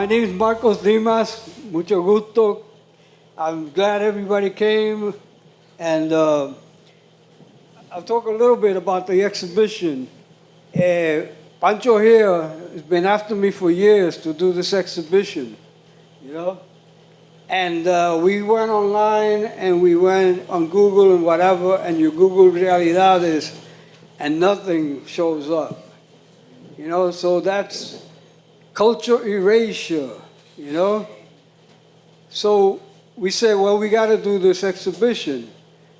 My name is Marcos Dimas. Mucho gusto. I'm glad everybody came. And I'll talk a little bit about the exhibition. Pancho here has been after me for years to do this exhibition, you know? And we went online and we went on Google and whatever, and you Google Realidades, and nothing shows up. You know, so that's culture erasure, you know? So we said, well, we got to do this exhibition.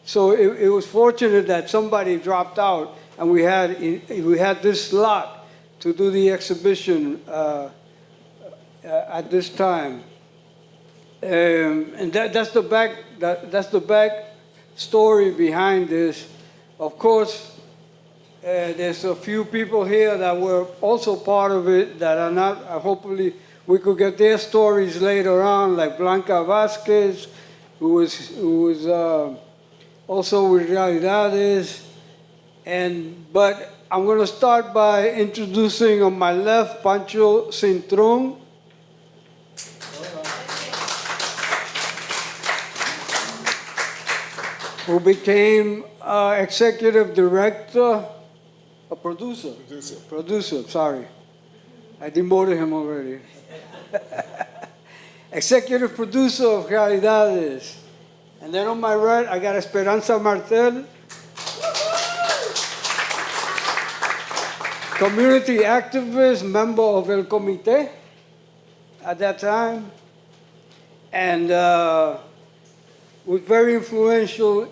So it was fortunate that somebody dropped out, and we had this slot to do the exhibition at this time. And that's the back story behind this. Of course, there's a few people here that were also part of it that are not. Hopefully, we could get their stories later on, like Blanca Vazquez, who was also with Realidades. But I'm going to start by introducing on my left Pancho Cintron. Who became executive director, a producer. Producer, sorry. I demoted him already. Executive producer of Realidades. And then on my right, I got Esperanza Martel. Community activist, member of El Comité at that time. And was very influential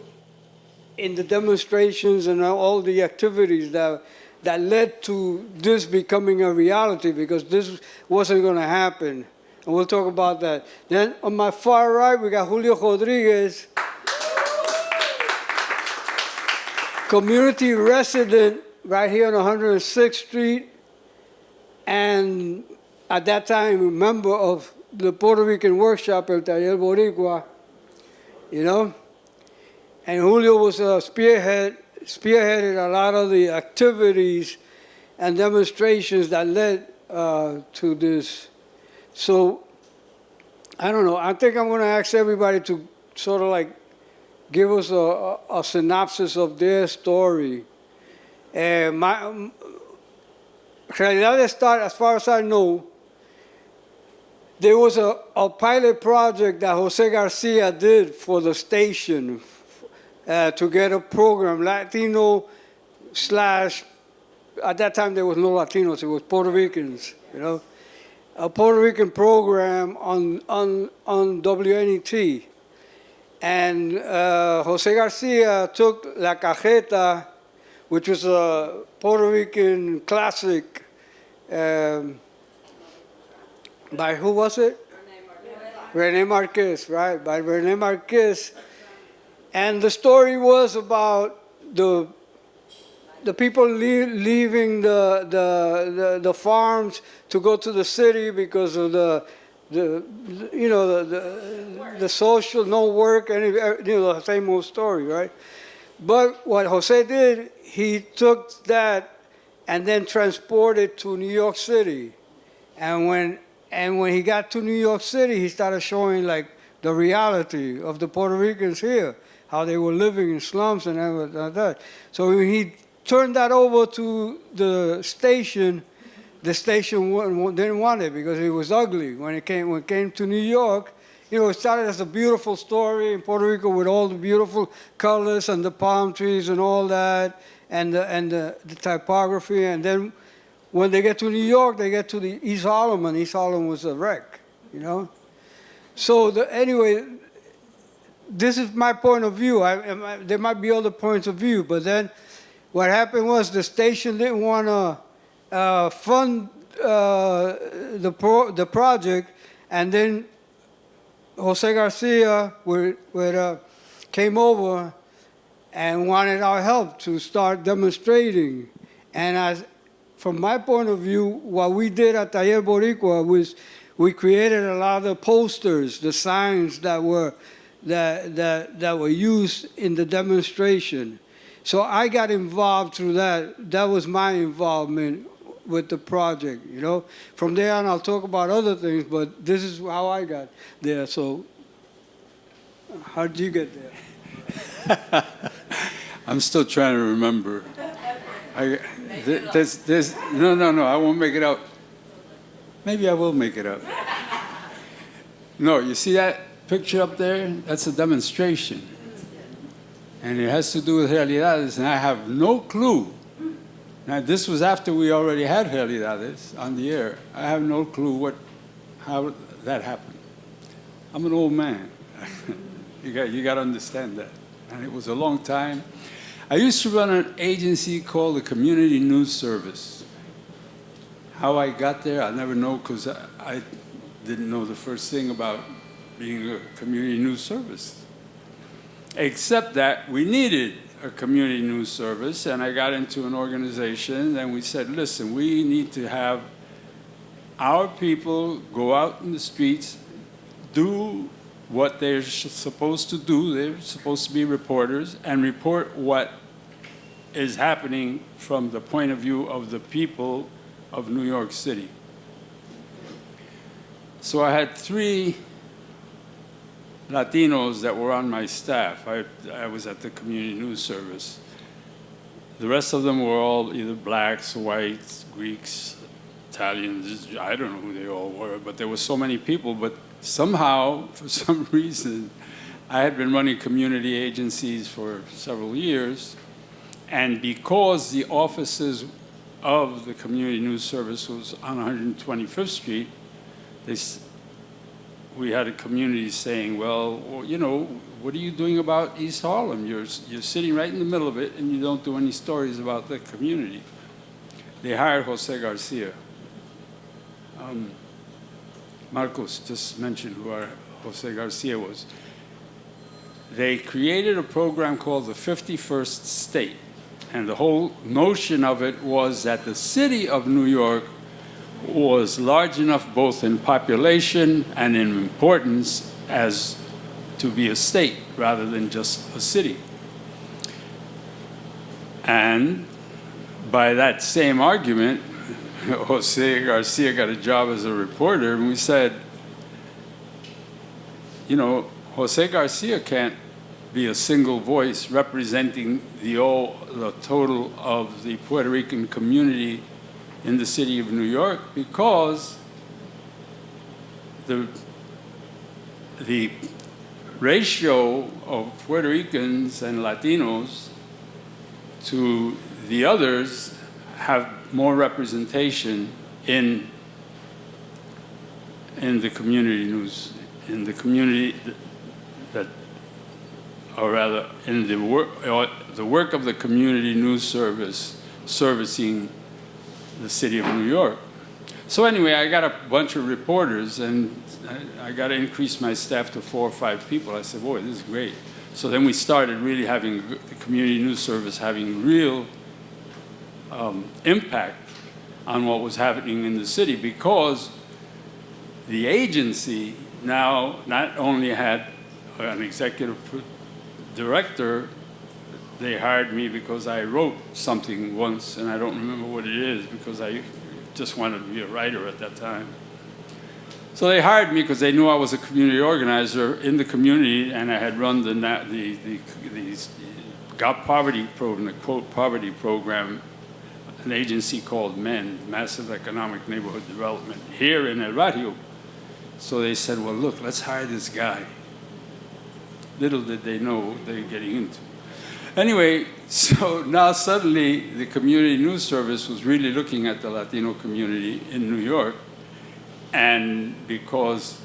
in the demonstrations and all the activities that led to this becoming a reality, because this wasn't going to happen. And we'll talk about that. Then on my far right, we got Julio Rodriguez, community resident right here on 106th Street, and at that time, a member of the Puerto Rican workshop, El Taller Boricua, you know? And Julio was spearheaded a lot of the activities and demonstrations that led to this. So, I don't know, I think I'm going to ask everybody to sort of like give us a synopsis of their story. Realidades started, as far as I know, there was a pilot project that Jose Garcia did for the station to get a program, Latino / at that time there was no Latinos, it was Puerto Ricans, you know, a Puerto Rican program on WNET. And Jose Garcia took La Cajeta, which was a Puerto Rican classic, by who was it? Rene Marquez, right? By Rene Marquez. And the story was about the people leaving the farms to go to the city because of the social, no work, and the same old story, right? But what Jose did, he took that and then transported to New York City. And when he got to New York City, he started showing like the reality of the Puerto Ricans here, how they were living in slums and everything like that. So when he turned that over to the station didn't want it because it was ugly. When it came to New York, it started as a beautiful story in Puerto Rico with all the beautiful colors and the palm trees and all that, and the typography. And then when they get to New York, they get to the East Harlem, and East Harlem was a wreck, you know? So anyway, this is my point of view. There might be other points of view, but then what happened was the station didn't want to fund the project, and then Jose Garcia came over and wanted our help to start demonstrating. And from my point of view, what we did at Taller Boricua was we created a lot of posters, the signs that were used in the demonstration. So I got involved through that. That was my involvement with the project, you know. From there on, I'll talk about other things, but this is how I got there. So how did you get there? I'm still trying to remember. No, I won't make it up. Maybe I will make it up. No, you see that picture up there? That's a demonstration. And it has to do with Realidades, and I have no clue. Now, this was after we already had Realidades on the air. I have no clue how that happened. I'm an old man. You got to understand that. And it was a long time. I used to run an agency called the Community News Service. How I got there, I'll never know, because I didn't know the first thing about being a community news service. Except that we needed a community news service, and I got into an organization, and we said, listen, we need to have our people go out in the streets, do what they're supposed to do. They're supposed to be reporters, and report what is happening from the point of view of the people of New York City. So I had 3 Latinos that were on my staff. I was at the Community News Service. The rest of them were all either blacks, whites, Greeks, Italians. I don't know who they all were, but there were so many people. But somehow, for some reason, I had been running community agencies for several years. And because the offices of the Community News Service was on 125th Street, we had a community saying, well, you know, what are you doing about East Harlem? You're sitting right in the middle of it, and you don't do any stories about the community. They hired Jose Garcia. Marcos just mentioned who Jose Garcia was. They created a program called the 51st State, and the whole notion of it was that the city of New York was large enough both in population and in importance as to be a state rather than just a city. And by that same argument, Jose Garcia got a job as a reporter, and we said, you know, Jose Garcia can't be a single voice representing the total of the Puerto Rican community in the city of New York, because the ratio of Puerto Ricans and Latinos to the others have more representation in the community news, in the community that, or rather, in the work of the Community News Service servicing the city of New York. So anyway, I got a bunch of reporters, and I got to increase my staff to 4 or 5 people. I said, boy, this is great. So then we started really having the Community News Service having real impact on what was happening in the city, because the agency now not only had an executive director. They hired me because I wrote something once, and I don't remember what it is, because I just wanted to be a writer at that time. So they hired me because they knew I was a community organizer in the community, and I had run the poverty program, the quote poverty program, an agency called MEN, Massive Economic Neighborhood Development, here in El Barrio. So they said, well, look, let's hire this guy. Little did they know what they were getting into. Anyway, so now suddenly the Community News Service was really looking at the Latino community in New York. And because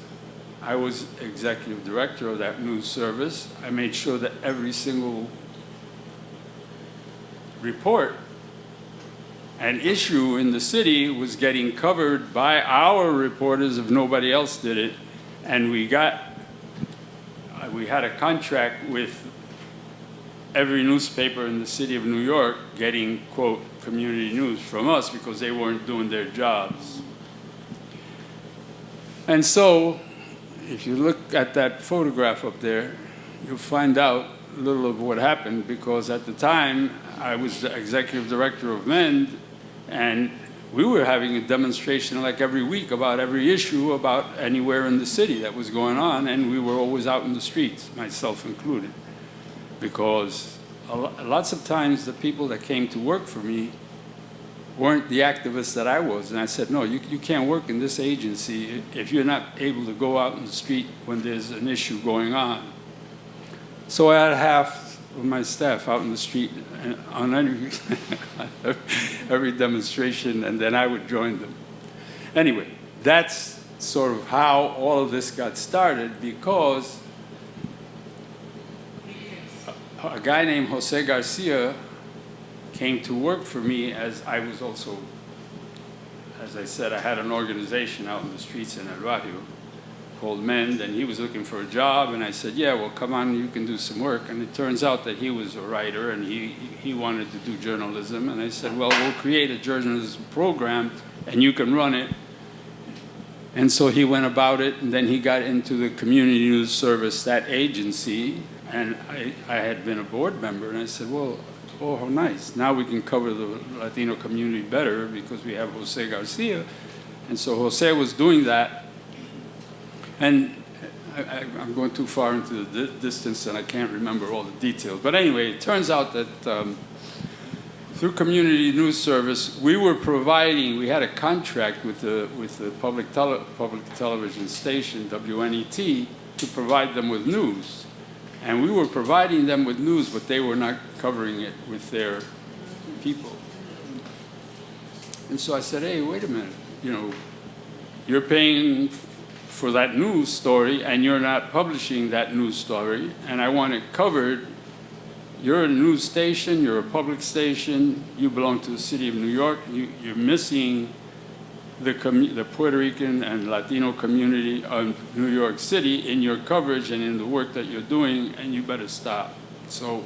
I was executive director of that news service, I made sure that every single report and issue in the city was getting covered by our reporters if nobody else did it. And we had a contract with every newspaper in the city of New York getting, quote, community news from us because they weren't doing their jobs. And so, if you look at that photograph up there, you'll find out a little of what happened, because at the time, I was the executive director of MEND, and we were having a demonstration like every week about every issue about anywhere in the city that was going on, and we were always out in the streets, myself included, because lots of times the people that came to work for me weren't the activists that I was. And I said, no, you can't work in this agency if you're not able to go out in the street when there's an issue going on. So I had half of my staff out in the street on every demonstration, and then I would join them. Anyway, that's sort of how all of this got started, because a guy named Jose Garcia came to work for me, as I was also, as I said, I had an organization out in the streets in El Barrio called MEND, and he was looking for a job, and I said, yeah, well, come on, you can do some work. And it turns out that he was a writer, and he wanted to do journalism, and I said, well, we'll create a journalism program, and you can run it. And so he went about it, and then he got into the community news service, that agency, and I had been a board member, and I said, well, oh, how nice. Now we can cover the Latino community better because we have Jose Garcia. And so Jose was doing that. And I'm going too far into the distance and I can't remember all the details. But anyway, it turns out that through Community News Service, we had a contract with the public television station, WNET, to provide them with news. And we were providing them with news, but they were not covering it with their people. And so I said, hey, wait a minute, you're paying for that news story and you're not publishing that news story, and I want it covered. You're a news station, you're a public station, you belong to the city of New York, you're missing the Puerto Rican and Latino community of New York City in your coverage and in the work that you're doing, and you better stop. So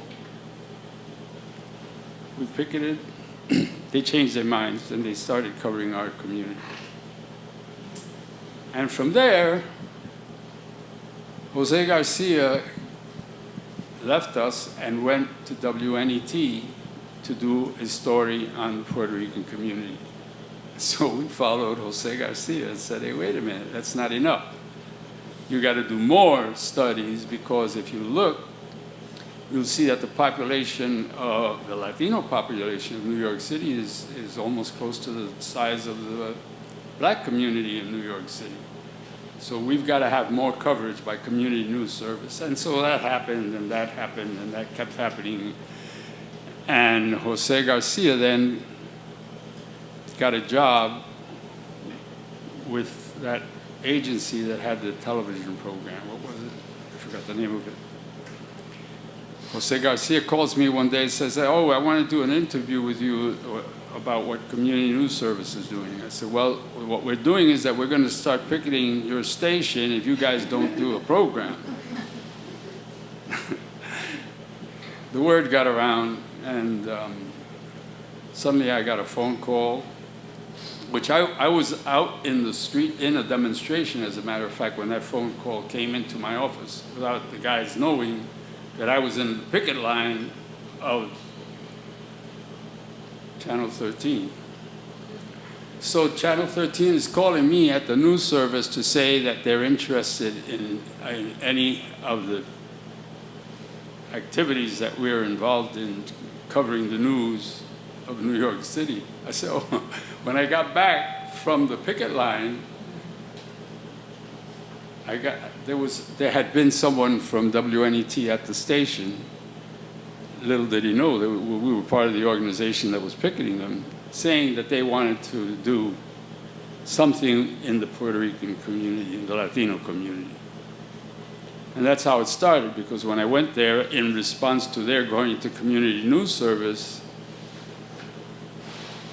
we picketed, they changed their minds, and they started covering our community. And from there, Jose Garcia left us and went to WNET to do a story on the Puerto Rican community. So we followed Jose Garcia and said, hey, wait a minute, that's not enough. You got to do more studies, because if you look, you'll see that the population, the Latino population of New York City is almost close to the size of the black community in New York City. So we've got to have more coverage by Community News Service. And so that happened, and that happened, and that kept happening. And Jose Garcia then got a job with that agency that had the television program. What was it? I forgot the name of it. Jose Garcia calls me one day and says, oh, I want to do an interview with you about what Community News Service is doing. I said, well, what we're doing is that we're going to start picketing your station if you guys don't do a program. The word got around, and suddenly I got a phone call, which I was out in the street in a demonstration, as a matter of fact, when that phone call came into my office, without the guys knowing that I was in the picket line of Channel 13. So Channel 13 is calling me at the news service to say that they're interested in any of the activities that we're involved in covering the news of New York City. I said, oh, when I got back from the picket line, there had been someone from WNET at the station. Little did he know that we were part of the organization that was picketing them, saying that they wanted to do something in the Puerto Rican community, in the Latino community. And that's how it started, because when I went there in response to their going to Community News Service,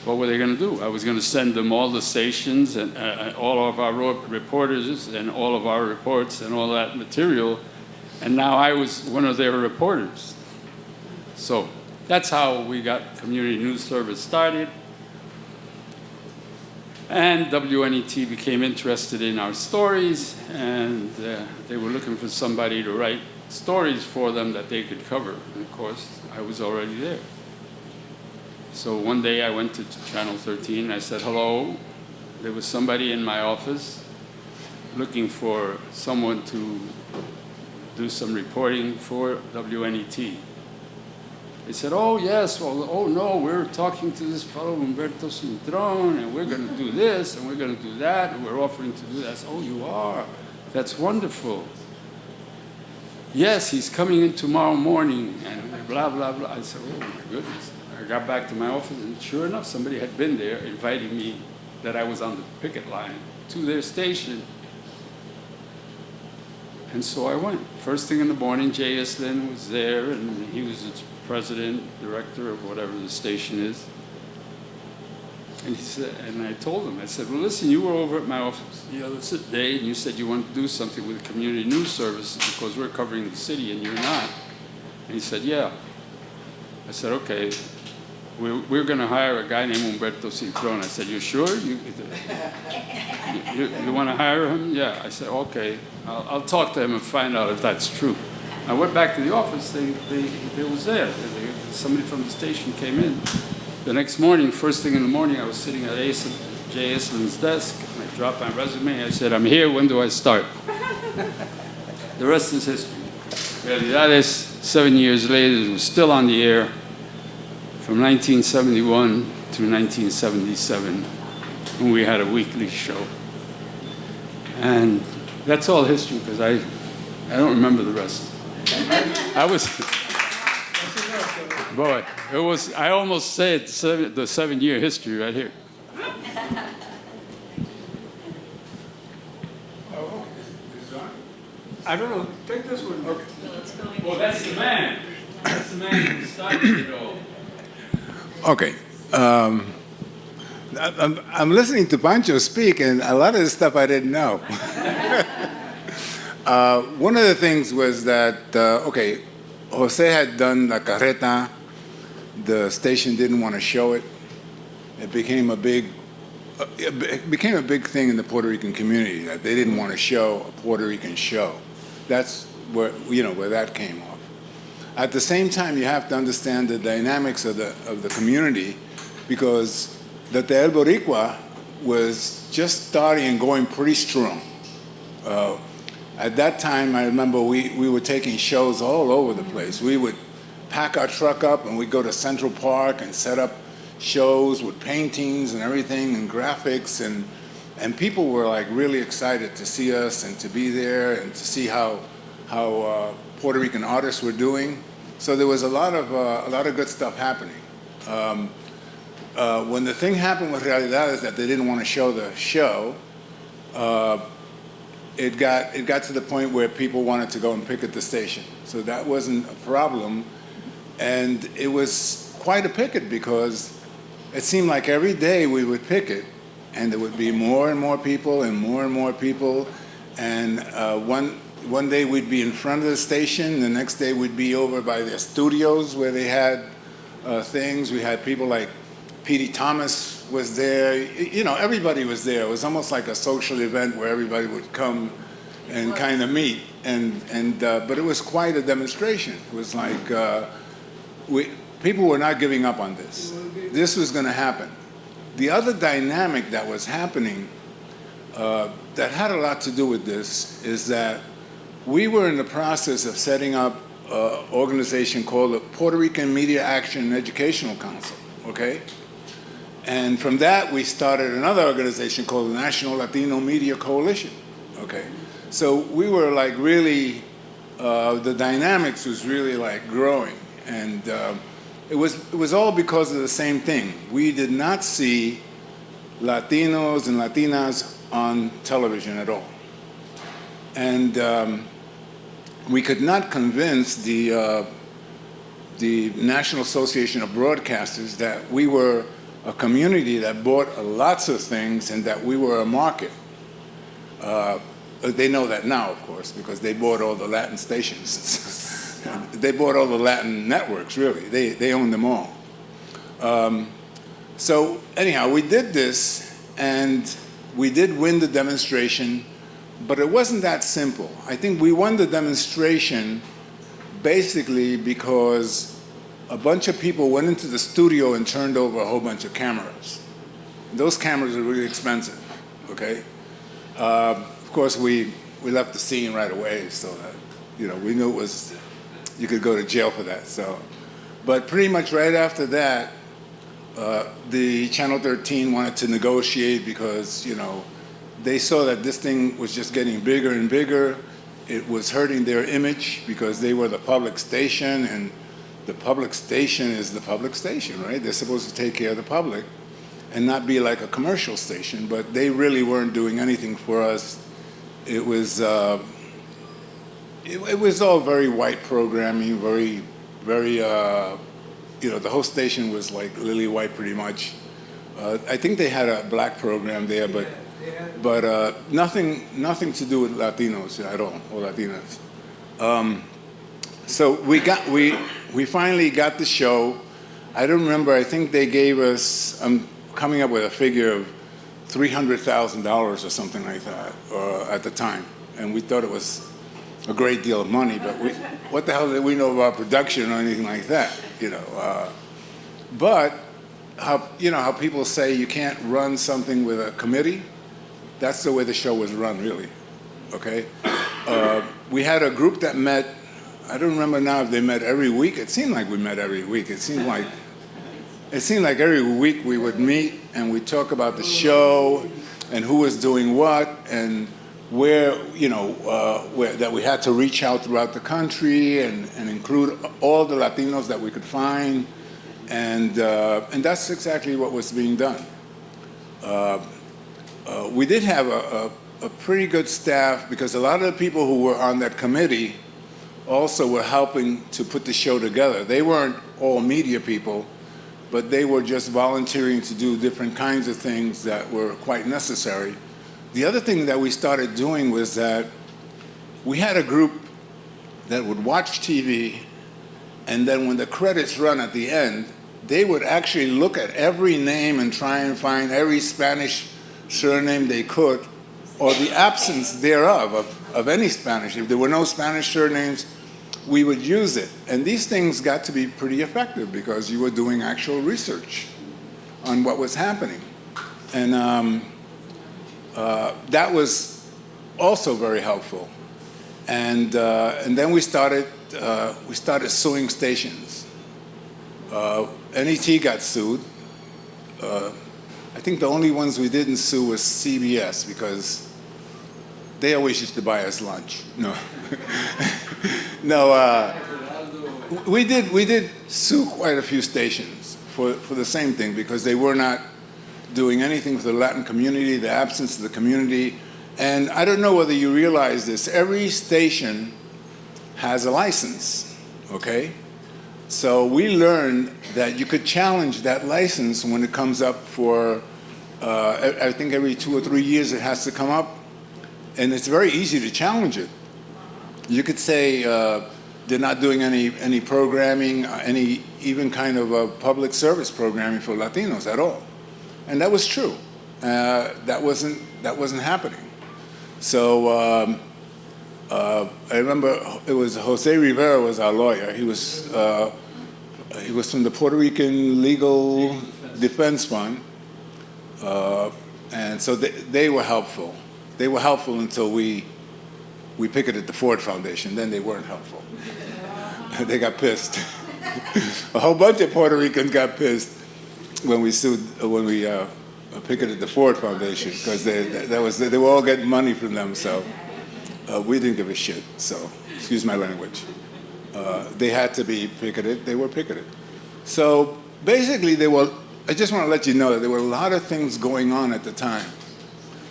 what were they going to do? I was going to send them all the stations and all of our reporters and all of our reports and all that material, and now I was one of their reporters. So that's how we got Community News Service started. And WNET became interested in our stories, and they were looking for somebody to write stories for them that they could cover. And of course, I was already there. So one day I went to Channel 13 and I said, hello. There was somebody in my office looking for someone to do some reporting for WNET. They said, oh, yes, well, oh, no, we're talking to this fellow, Humbert Cintron, and we're going to do this, and we're going to do that, and we're offering to do that. I said, oh, you are? That's wonderful. Yes, he's coming in tomorrow morning, and blah, blah, blah. I said, oh, my goodness. I got back to my office, and sure enough, somebody had been there inviting me that I was on the picket line to their station. And so I went. First thing in the morning, J.S. Lynn was there, and he was the president, director of whatever the station is. And he said, and I told him, I said, well, listen, you were over at my office the other day, and you said you wanted to do something with the community news services because we're covering the city and you're not. And he said, yeah. I said, okay, we're going to hire a guy named Humbert Cintron. I said, you sure? You want to hire him? Yeah. I said, okay, I'll talk to him and find out if that's true. I went back to the office. They was there. Somebody from the station came in. The next morning, first thing in the morning, I was sitting at J. Islin's desk. I dropped my resume. I said, I'm here. When do I start? The rest is history. Realidades, 7 years later, it was still on the air from 1971 through 1977, when we had a weekly show. And that's all history, because I don't remember the rest. I was, boy, it was, I almost said the 7-year history right here. I don't know. Take this one. Okay. Well, that's the man. That's the man who started it all. Okay. I'm listening to Pancho speak, and a lot of this stuff I didn't know. One of the things was that, okay, Jose had done La Carreta. The station didn't want to show it. It became a big thing in the Puerto Rican community that they didn't want to show a Puerto Rican show. That's where that came off. At the same time, you have to understand the dynamics of the community, because the El Boricua was just starting and going pretty strong. At that time, I remember we were taking shows all over the place. We would pack our truck up and we'd go to Central Park and set up shows with paintings and everything and graphics, and people were like really excited to see us and to be there and to see how Puerto Rican artists were doing. So there was a lot of good stuff happening. When the thing happened with Realidades that they didn't want to show the show, it got to the point where people wanted to go and picket the station. So that wasn't a problem, and it was quite a picket, because it seemed like every day we would picket, and there would be more and more people and more people, and one day we'd be in front of the station, the next day we'd be over by their studios where they had things. We had people like P.D. Thomas was there. You know, everybody was there. It was almost like a social event where everybody would come and kind of meet. But it was quite a demonstration. It was like people were not giving up on this. This was going to happen. The other dynamic that was happening that had a lot to do with this is that we were in the process of setting up an organization called the Puerto Rican Media Action and Educational Council, okay? And from that, we started another organization called the National Latino Media Coalition, okay? So we were like really, the dynamics was really like growing. And it was all because of the same thing. We did not see Latinos and Latinas on television at all. And we could not convince the National Association of Broadcasters that we were a community that bought lots of things and that we were a market. They know that now, of course, because they bought all the Latin stations. They bought all the Latin networks, really. They own them all. So anyhow, we did this, and we did win the demonstration, but it wasn't that simple. I think we won the demonstration basically because a bunch of people went into the studio and turned over a whole bunch of cameras. Those cameras are really expensive, okay? Of course, we left the scene right away, so that, we knew it was, you could go to jail for that, so. But pretty much right after that, the Channel 13 wanted to negotiate because, they saw that this thing was just getting bigger and bigger. It was hurting their image because they were the public station, and the public station is the public station, right? They're supposed to take care of the public and not be like a commercial station, but they really weren't doing anything for us. It was it was all very white programming, very, the whole station was like lily white pretty much. I think they had a black program there, but nothing to do with Latinos at all, or Latinas. So we finally got the show. I don't remember, I think they gave us, I'm coming up with a figure of $300,000 or something like that at the time. And we thought it was a great deal of money, but what the hell did we know about production or anything like that, But how people say you can't run something with a committee? That's the way the show was run, really, okay? We had a group that met, I don't remember now if they met every week. It seemed like we met every week. It seemed like every week we would meet and we'd talk about the show and who was doing what and where, where that we had to reach out throughout the country and include all the Latinos that we could find. And that's exactly what was being done. We did have a pretty good staff because a lot of the people who were on that committee also were helping to put the show together. They weren't all media people, but they were just volunteering to do different kinds of things that were quite necessary. The other thing that we started doing was that we had a group that would watch TV, and then when the credits run at the end, they would actually look at every name and try and find every Spanish surname they could, or the absence thereof of any Spanish. If there were no Spanish surnames, we would use it. And these things got to be pretty effective because you were doing actual research on what was happening. And that was also very helpful. And then we started suing stations. NET got sued. I think the only ones we didn't sue was CBS because they always used to buy us lunch. No, no. We did sue quite a few stations for the same thing because they were not doing anything for the Latin community, the absence of the community. And I don't know whether you realize this. Every station has a license, okay? So we learned that you could challenge that license when it comes up for, I think every 2 or 3 years it has to come up. And it's very easy to challenge it. You could say they're not doing any programming, any even kind of public service programming for Latinos at all. And that was true. That wasn't happening. So I remember it was Jose Rivera was our lawyer. He was from the Puerto Rican Legal Defense Fund, and so they were helpful. They were helpful until we picketed the Ford Foundation. Then they weren't helpful. They got pissed. A whole bunch of Puerto Ricans got pissed when we picketed the Ford Foundation because they were all getting money from them. So we didn't give a shit. So excuse my language. They had to be picketed. They were picketed. So basically, I just want to let you know that there were a lot of things going on at the time.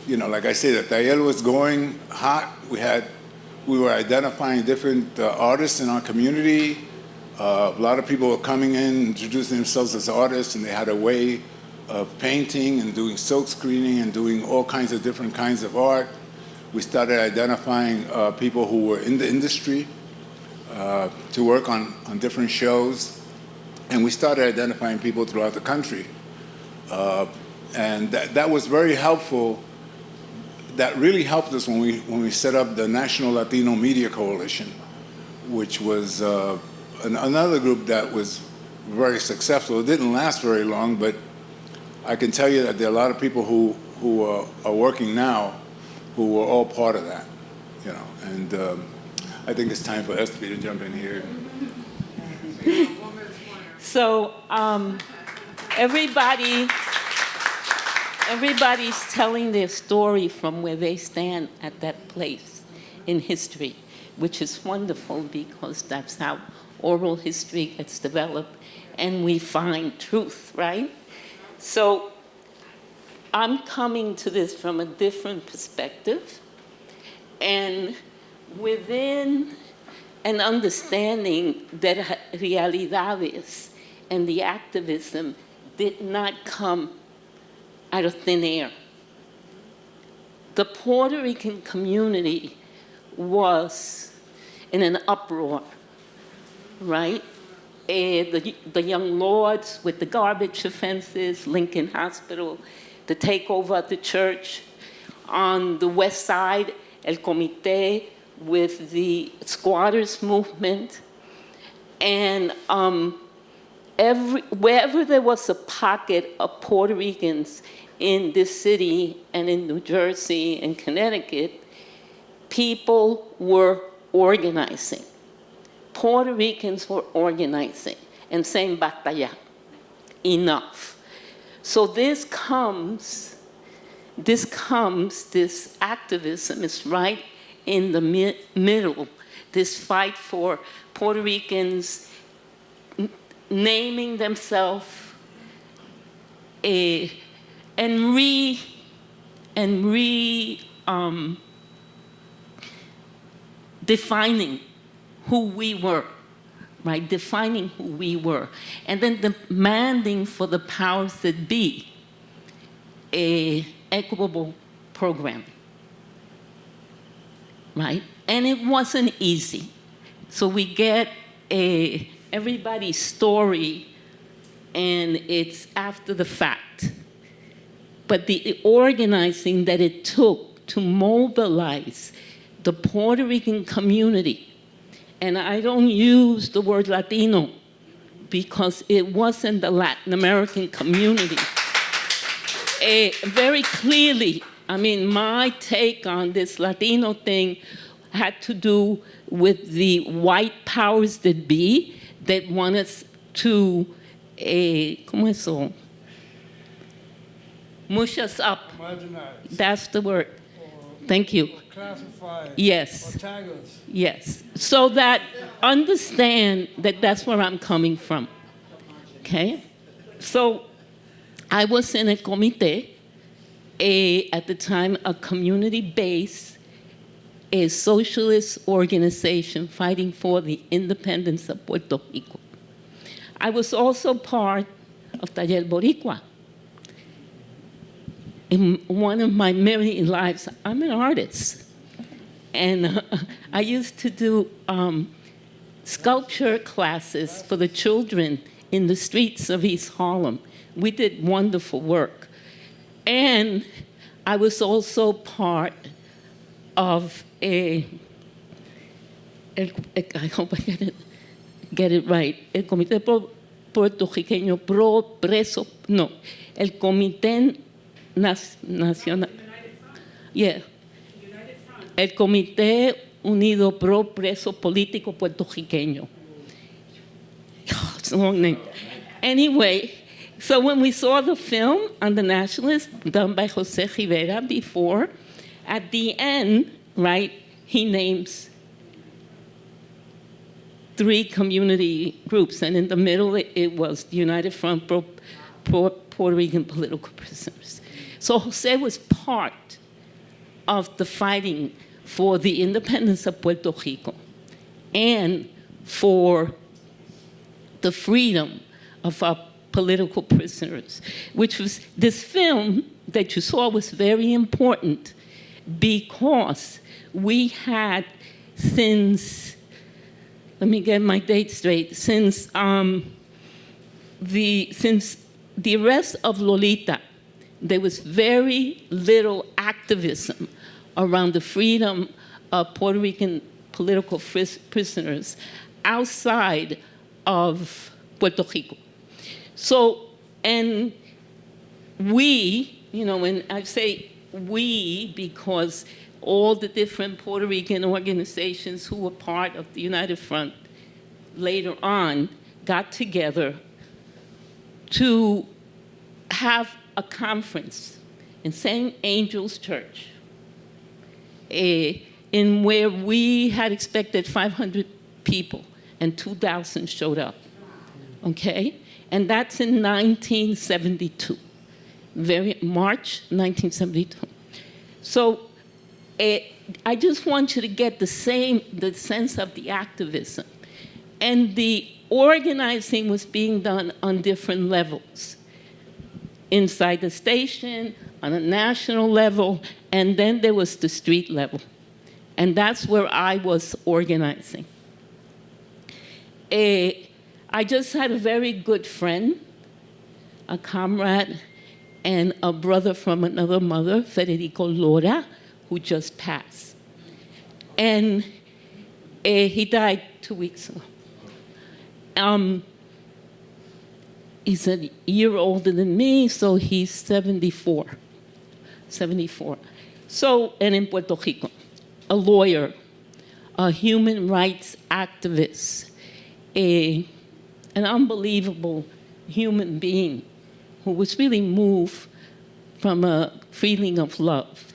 Like I said, the taller was going hot. We were identifying different artists in our community. A lot of people were coming in, introducing themselves as artists, and they had a way of painting and doing silk screening and doing all kinds of different kinds of art. We started identifying people who were in the industry to work on different shows. And we started identifying people throughout the country. And that was very helpful. That really helped us when we set up the National Latino Media Coalition, which was another group that was very successful. It didn't last very long, but I can tell you that there are a lot of people who are working now who were all part of that, you know. And I think it's time for Esther to jump in here. So everybody's telling their story from where they stand at that place in history, which is wonderful because that's how oral history gets developed and we find truth, right? So I'm coming to this from a different perspective and within an understanding that Realidades and the activism did not come out of thin air. The Puerto Rican community was in an uproar, right? The young lords with the garbage offenses, Lincoln Hospital, the takeover of the church. On the west side, El Comité with the squatters movement. And wherever there was a pocket of Puerto Ricans in this city and in New Jersey and Connecticut, people were organizing. Puerto Ricans were organizing and saying, basta ya, enough. So this activism is right in the middle, this fight for Puerto Ricans naming themselves and defining who we were, right? Defining who we were. And then demanding for the powers that be an equitable program, right? And it wasn't easy. So we get everybody's story, and it's after the fact. But the organizing that it took to mobilize the Puerto Rican community, and I don't use the word Latino because it wasn't the Latin American community. Very clearly, I mean, my take on this Latino thing had to do with the white powers that be that want us to, ¿cómo eso? Mush us up. Marginalized. That's the word. Thank you. Classified. Yes. Or tag us. Yes. So that understand that that's where I'm coming from. Okay? So I was in a comité, at the time, a community-based, a socialist organization fighting for the independence of Puerto Rico. I was also part of Taller Boricua. In one of my many lives, I'm an artist. And I used to do sculpture classes for the children in the streets of East Harlem. We did wonderful work. And I was also part of I hope I get it right, el Comité Puertorriqueño Pro Preso, no, el Comité Nacional, yeah, el Comité Unido Pro Preso Político Puertorriqueño. It's a long name. Anyway, so when we saw the film on the Nationalist done by Jose Rivera before, at the end, right, he names 3 community groups, and in the middle it was the United Front Pro Puerto Rican Political Prisoners. So Jose was part of the fighting for the independence of Puerto Rico and for the freedom of our political prisoners, which was, this film that you saw was very important because we had since, let me get my date straight, since the arrest of Lolita, there was very little activism around the freedom of Puerto Rican political prisoners outside of Puerto Rico. So, and we, you know, and I say we because all the different Puerto Rican organizations who were part of the United Front later on got together to have a conference in St. Angel's Church, in where we had expected 500 people and 2,000 showed up, okay? And that's in 1972, March 1972. So I just want you to get the sense of the activism. And the organizing was being done on different levels. Inside the station, on a national level, and then there was the street level. And that's where I was organizing. I just had a very good friend, a comrade, and a brother from another mother, Federico Lora, who just passed. And he died 2 weeks ago. He's a year older than me, so he's 74. 74. So, and in Puerto Rico, a lawyer, a human rights activist, an unbelievable human being who was really moved from a feeling of love.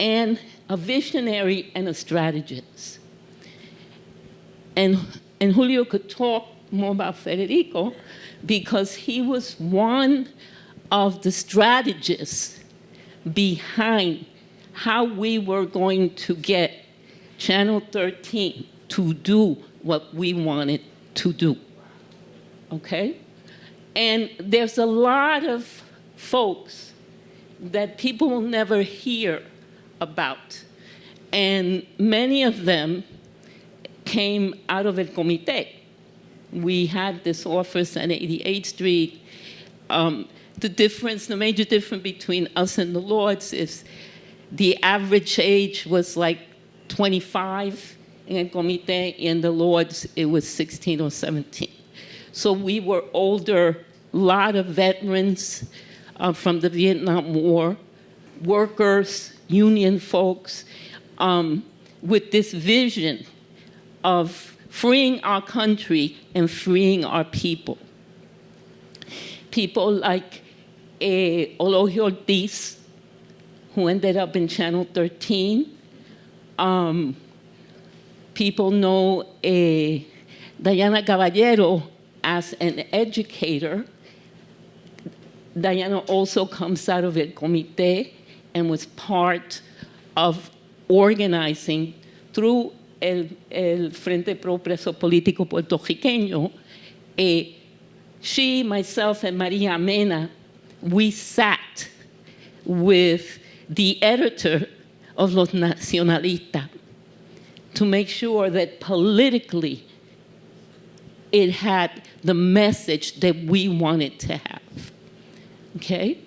And a visionary and a strategist. And Julio could talk more about Federico because he was one of the strategists behind how we were going to get Channel 13 to do what we wanted to do, okay? And there's a lot of folks that people will never hear about, and many of them came out of El Comité. We had this office at 88th Street. The major difference between us and the Lords is the average age was like 25 in El Comité. In the Lords, it was 16 or 17. So we were older, a lot of veterans from the Vietnam War, workers, union folks, with this vision of freeing our country and freeing our people. People like Julio Rodriguez, who ended up in Channel 13. People know Diana Caballero as an educator. Diana also comes out of El Comité and was part of organizing through el Frente Pro Preso Político Puertorriqueño. She, myself, and Maria Mena, we sat with the editor of Los Nacionalistas to make sure that politically it had the message that we wanted to have, okay?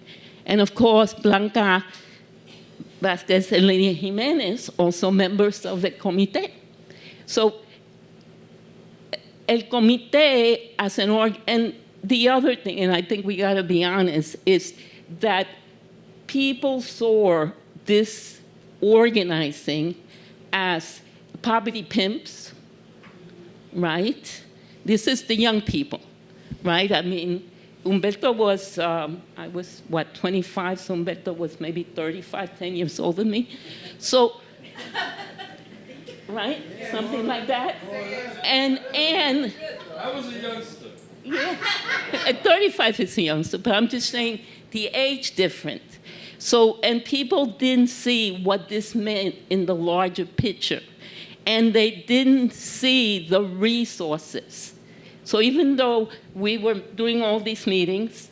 And of course, Blanca Vazquez and Lilian Jimenez, also members of the comité. So, El Comité as an org, and the other thing, and I think we gotta be honest, is that people saw this organizing as poverty pimps, right? This is the young people, right? I mean, Humberto was, I was, what, 25, so Humberto was maybe 35, 10 years older than me. So, right? Something like that. And I was a youngster. yeah, at 35 is a youngster, but I'm just saying the age difference. So, and people didn't see what this meant in the larger picture. And they didn't see the resources. So even though we were doing all these meetings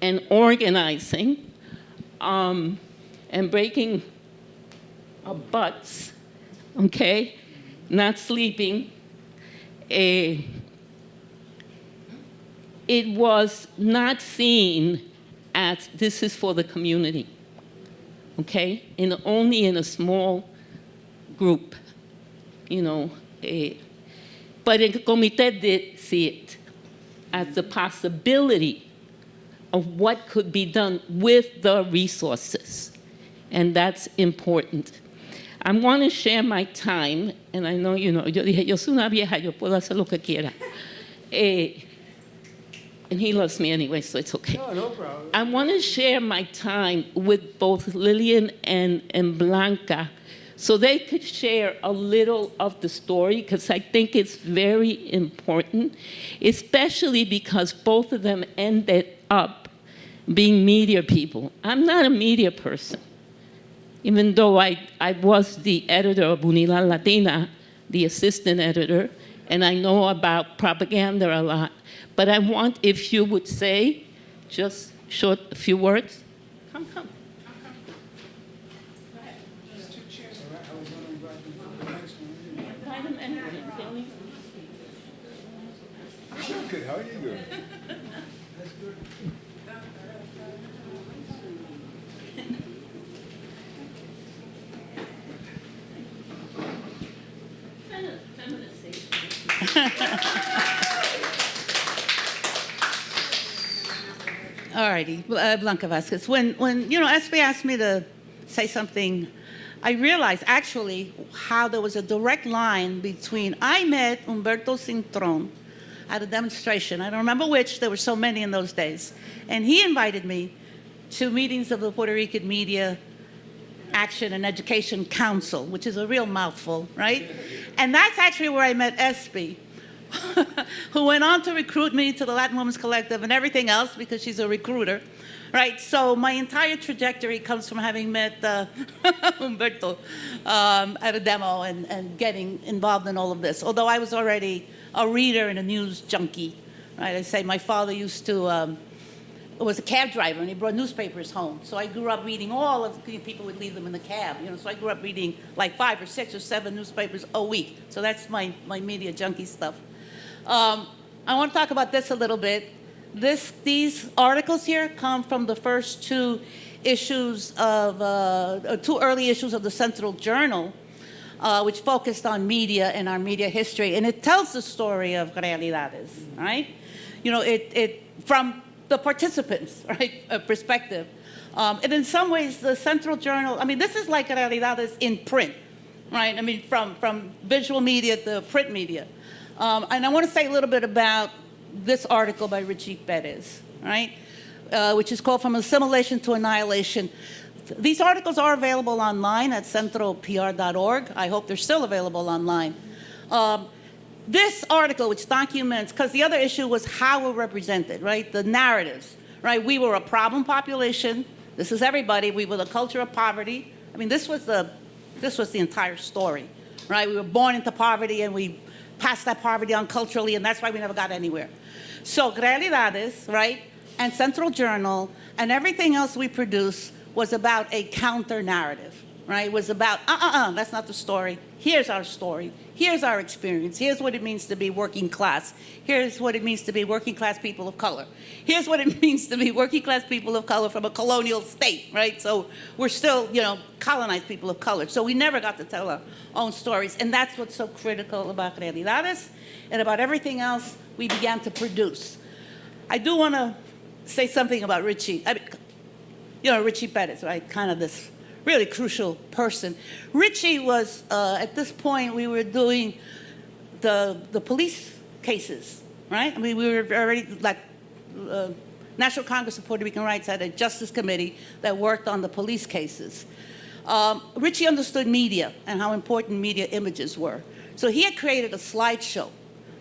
and organizing and breaking our butts, okay, not sleeping, it was not seen as this is for the community, okay? Only in a small group, you know. But the comité did see it as the possibility of what could be done with the resources. And that's important. I want to share my time, and I know, yo dije, yo soy una vieja, yo puedo hacer lo que quiera. And he loves me anyway, so it's okay. No problem. I want to share my time with both Lilian and Blanca so they could share a little of the story, because I think it's very important, especially because both of them ended up being media people. I'm not a media person, even though I was the editor of Unidad Latina, the assistant editor, and I know about propaganda a lot. But I want, if you would say, just short, a few words. Come. Just 2 chairs. I was going to invite them for the next one. Invite them anyway. Good, how are you doing? That's good. All righty, Blanca Vazquez. When SB asked me to say something, I realized actually how there was a direct line between, I met Humbert Cintron at a demonstration. I don't remember which, there were so many in those days. And he invited me to meetings of the Puerto Rican Media Action and Education Council, which is a real mouthful, right? And that's actually where I met SB, who went on to recruit me to the Latin Women's Collective and everything else because she's a recruiter, right? So my entire trajectory comes from having met Humberto at a demo and getting involved in all of this. Although I was already a reader and a news junkie, right? I say my father used to, was a cab driver and he brought newspapers home. So I grew up reading all of the people would leave them in the cab, So I grew up reading like 5 or 6 or 7 newspapers a week. So that's my media junkie stuff. I want to talk about this a little bit. These articles here come from the first 2 issues of, 2 early issues of the Central Journal, which focused on media and our media history. And it tells the story of Realidades, right? It from the participants, right, perspective. And in some ways, the Central Journal, this is like Realidades in print, right? From visual media to print media. And I want to say a little bit about this article by Richie Perez, right? Which is called From Assimilation to Annihilation. These articles are available online at centropr.org. I hope they're still available online. This article, which documents, because the other issue was how we're represented, right? The narratives, right? We were a problem population. This is everybody. We were the culture of poverty. This was the entire story, right? We were born into poverty and we passed that poverty on culturally, and that's why we never got anywhere. So Realidades, right, and Central Journal, and everything else we produce was about a counter-narrative, right? It was about, that's not the story. Here's our story. Here's our experience. Here's what it means to be working class. Here's what it means to be working class people of color. Here's what it means to be working class people of color from a colonial state, right? So we're still, colonized people of color. So we never got to tell our own stories. And that's what's so critical about Realidades and about everything else we began to produce. I do want to say something about Richie. Richie Perez, right? Kind of this really crucial person. Richie was, at this point, we were doing the police cases, right? We were already, National Congress of Puerto Rican Rights had a justice committee that worked on the police cases. Richie understood media and how important media images were. So he had created a slideshow,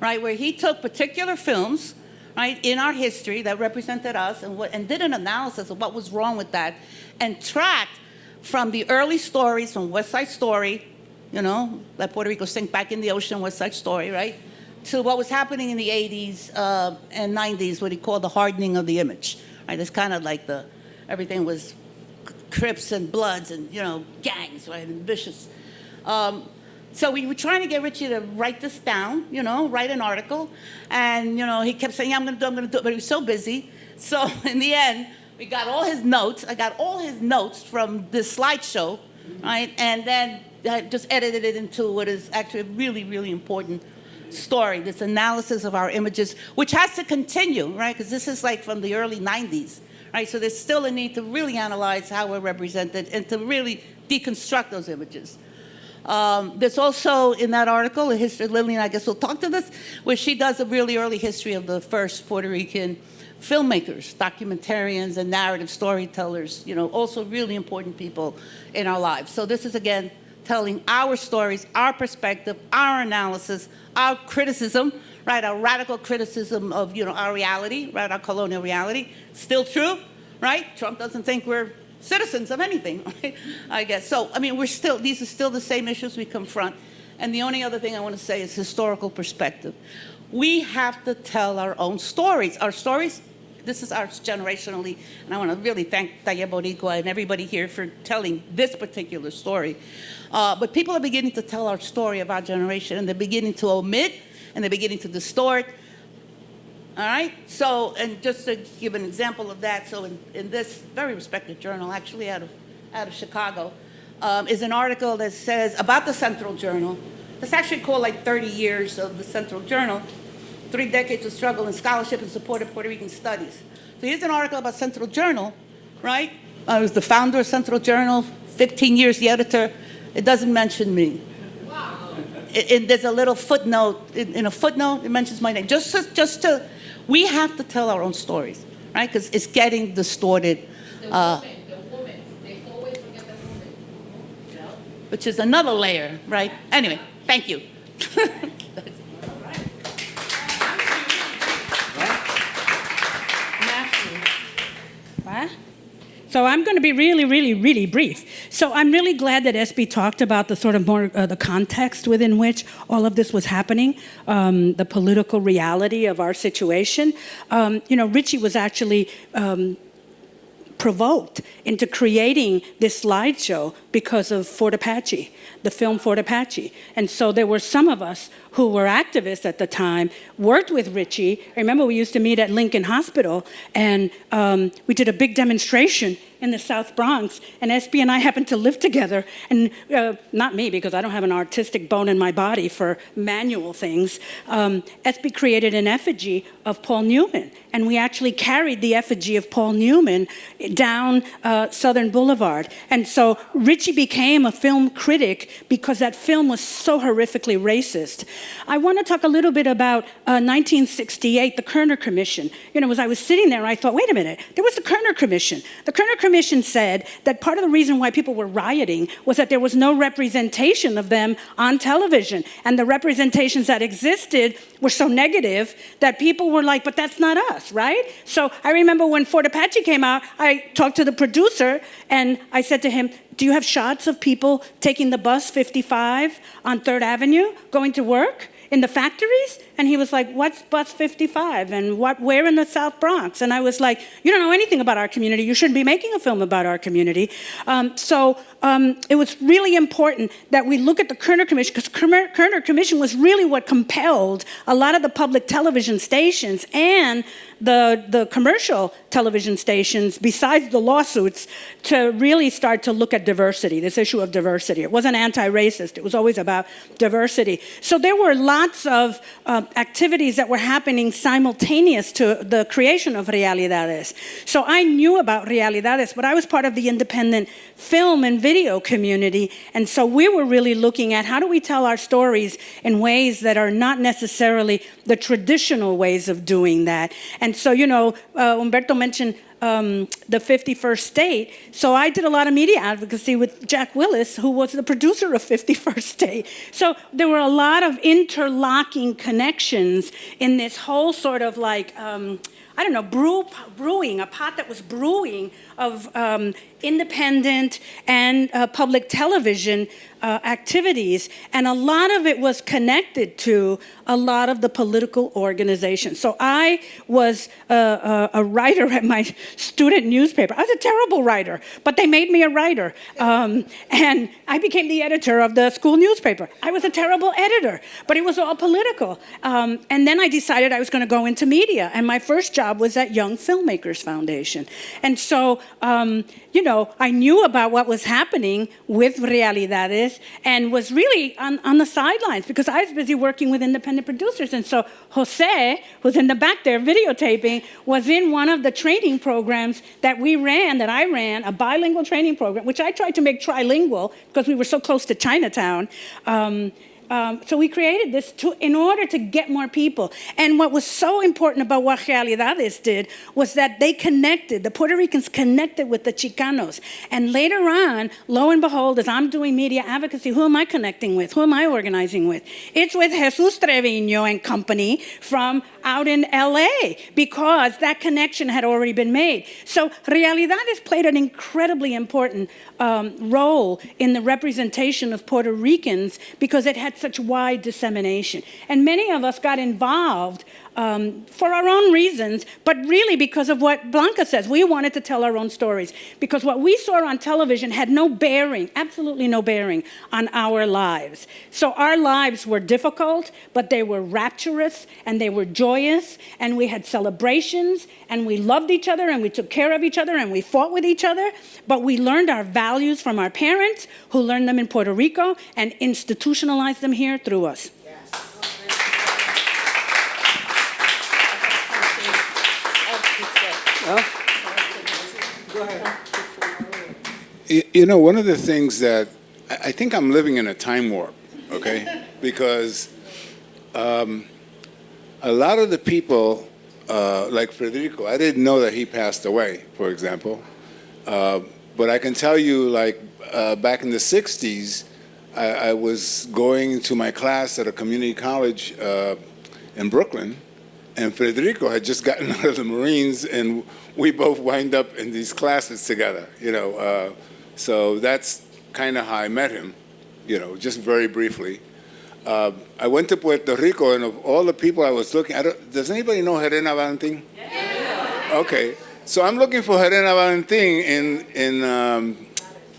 right, where he took particular films, right, in our history that represented us and did an analysis of what was wrong with that and tracked from the early stories, from West Side Story, let Puerto Rico sink back in the ocean, West Side Story, right, to what was happening in the 80s and 90s, what he called the hardening of the image, right? It's kind of like everything was Crips and Bloods and, gangs, right, and vicious. So we were trying to get Richie to write this down, write an article. And, he kept saying, yeah, I'm going to do it, but he was so busy. So in the end, we got all his notes. I got all his notes from this slideshow, right? And then I just edited it into what is actually a really, really important story, this analysis of our images, which has to continue, right? Because this is like from the early 90s, right? So there's still a need to really analyze how we're represented and to really deconstruct those images. There's also in that article, a history, Lilian, I guess will talk to this, where she does a really early history of the first Puerto Rican filmmakers, documentarians, and narrative storytellers, also really important people in our lives. So this is, again, telling our stories, our perspective, our analysis, our criticism, right, our radical criticism of, our reality, right, our colonial reality. Still true, right? Trump doesn't think we're citizens of anything, right? I guess. So, these are still the same issues we confront. And the only other thing I want to say is historical perspective. We have to tell our own stories. Our stories, this is ours generationally, and I want to really thank Taya Boricua and everybody here for telling this particular story. But people are beginning to tell our story of our generation, and they're beginning to omit, and they're beginning to distort. All right? So, and just to give an example of that, so in this very respected journal, actually out of Chicago, is an article that says about the Central Journal. It's actually called like 30 years of the Central Journal, 3 decades of struggle and scholarship in support of Puerto Rican studies. So here's an article about Central Journal, right? I was the founder of Central Journal, 15 years the editor. It doesn't mention me. Wow. There's a little footnote. In a footnote, it mentions my name. Just to, we have to tell our own stories, right? Because it's getting distorted. The woman. They always forget the woman. You know? Which is another layer, right? Anyway, thank you. What? So I'm going to be really, really, really brief. So I'm really glad that SB talked about the sort of more the context within which all of this was happening, the political reality of our situation. Richie was actually provoked into creating this slideshow because of Fort Apache, the film Fort Apache. And so there were some of us who were activists at the time, worked with Richie. I remember we used to meet at Lincoln Hospital, and we did a big demonstration in the South Bronx, and SB and I happened to live together, and not me, because I don't have an artistic bone in my body for manual things. SB created an effigy of Paul Newman, and we actually carried the effigy of Paul Newman down Southern Boulevard. And so Richie became a film critic because that film was so horrifically racist. I want to talk a little bit about 1968, the Kerner Commission. As I was sitting there, I thought, wait a minute, there was the Kerner Commission. The Kerner Commission said that part of the reason why people were rioting was that there was no representation of them on television. And the representations that existed were so negative that people were like, but that's not us, right? So I remember when Fort Apache came out, I talked to the producer and I said to him, do you have shots of people taking the bus 55 on 3rd Avenue going to work in the factories? And he was like, what's bus 55 and where in the South Bronx? And I was like, you don't know anything about our community. You shouldn't be making a film about our community. So it was really important that we look at the Kerner Commission, because Kerner Commission was really what compelled a lot of the public television stations and the commercial television stations, besides the lawsuits, to really start to look at diversity, this issue of diversity. It wasn't anti-racist. It was always about diversity. So there were lots of activities that were happening simultaneous to the creation of Realidades. So I knew about Realidades, but I was part of the independent film and video community. And so we were really looking at how do we tell our stories in ways that are not necessarily the traditional ways of doing that. And so, Humberto mentioned the 51st State. So I did a lot of media advocacy with Jack Willis, who was the producer of 51st State. So there were a lot of interlocking connections in this whole sort of like, brewing, a pot that was brewing of independent and public television activities. And a lot of it was connected to a lot of the political organizations. So I was a writer at my student newspaper. I was a terrible writer, but they made me a writer. And I became the editor of the school newspaper. I was a terrible editor, but it was all political. And then I decided I was going to go into media. And my first job was at Young Filmmakers Foundation. And so, I knew about what was happening with Realidades this and was really on the sidelines because I was busy working with independent producers. And so Jose, who's in the back there videotaping, was in one of the training programs that I ran, a bilingual training program, which I tried to make trilingual because we were so close to Chinatown. So we created this in order to get more people. And what was so important about what Realidades did was that they connected, the Puerto Ricans connected with the Chicanos. And later on, lo and behold, as I'm doing media advocacy, who am I connecting with? Who am I organizing with? It's with Jesus Trevino and company from out in LA because that connection had already been made. So Realidades played an incredibly important role in the representation of Puerto Ricans because it had such wide dissemination. And many of us got involved for our own reasons, but really because of what Blanca says. We wanted to tell our own stories because what we saw on television had no bearing, absolutely no bearing on our lives. So our lives were difficult, but they were rapturous and they were joyous, and we had celebrations, and we loved each other, and we took care of each other, and we fought with each other, but we learned our values from our parents, who learned them in Puerto Rico and institutionalized them here through us. Go ahead. You know, one of the things that I think I'm living in a time warp, okay? Because a lot of the people, like Federico, I didn't know that he passed away, for example. But I can tell you, like, back in the 60s, I was going to my class at a community college in Brooklyn, and Federico had just gotten out of the Marines, and we both wind up in these classes together, you know. So that's kind of how I met him, you know, just very briefly. I went to Puerto Rico, and of all the people I was looking, does anybody know Helena Valentin? Yeah. Okay, so I'm looking for Helena Valentin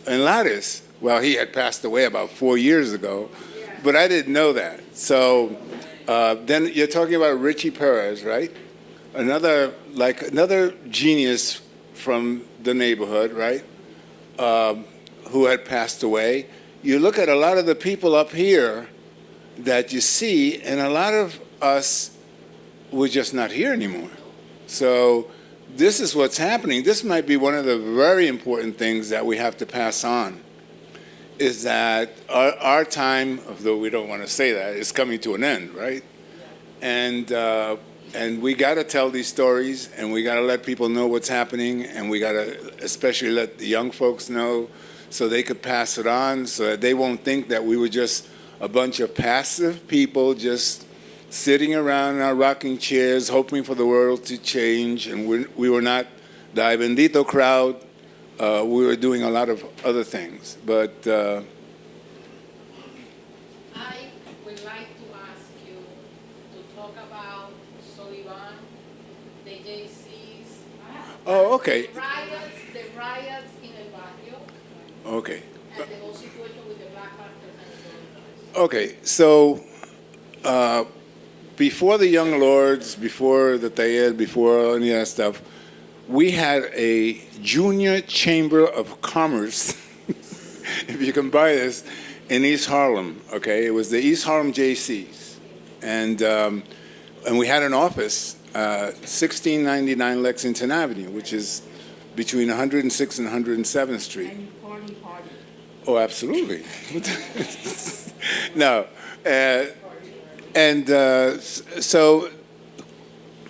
in Lattice. Well, he had passed away about 4 years ago, but I didn't know that. So then you're talking about Richie Perez, right? Another genius from the neighborhood, right? Who had passed away. You look at a lot of the people up here that you see, and a lot of us were just not here anymore. So this is what's happening. This might be one of the very important things that we have to pass on, is that our time, although we don't want to say that, is coming to an end, right? And we got to tell these stories, and we got to let people know what's happening, and we got to especially let the young folks know so they could pass it on, so that they won't think that we were just a bunch of passive people just sitting around in our rocking chairs hoping for the world to change, and we were not the Ay Bendito crowd. We were doing a lot of other things, but I would like to ask you to talk about Sullivan, the JCs. oh, okay, The riots in El Barrio, okay. and the whole situation with the black actors and the Okay, so before the Young Lords, before the Tayed, before any of that stuff, we had a junior chamber of commerce, if you can buy this, in East Harlem, okay? It was the East Harlem JCs. And we had an office, 1699 Lexington Avenue, which is between 106 and 107th Street. And party. Oh, absolutely. No. So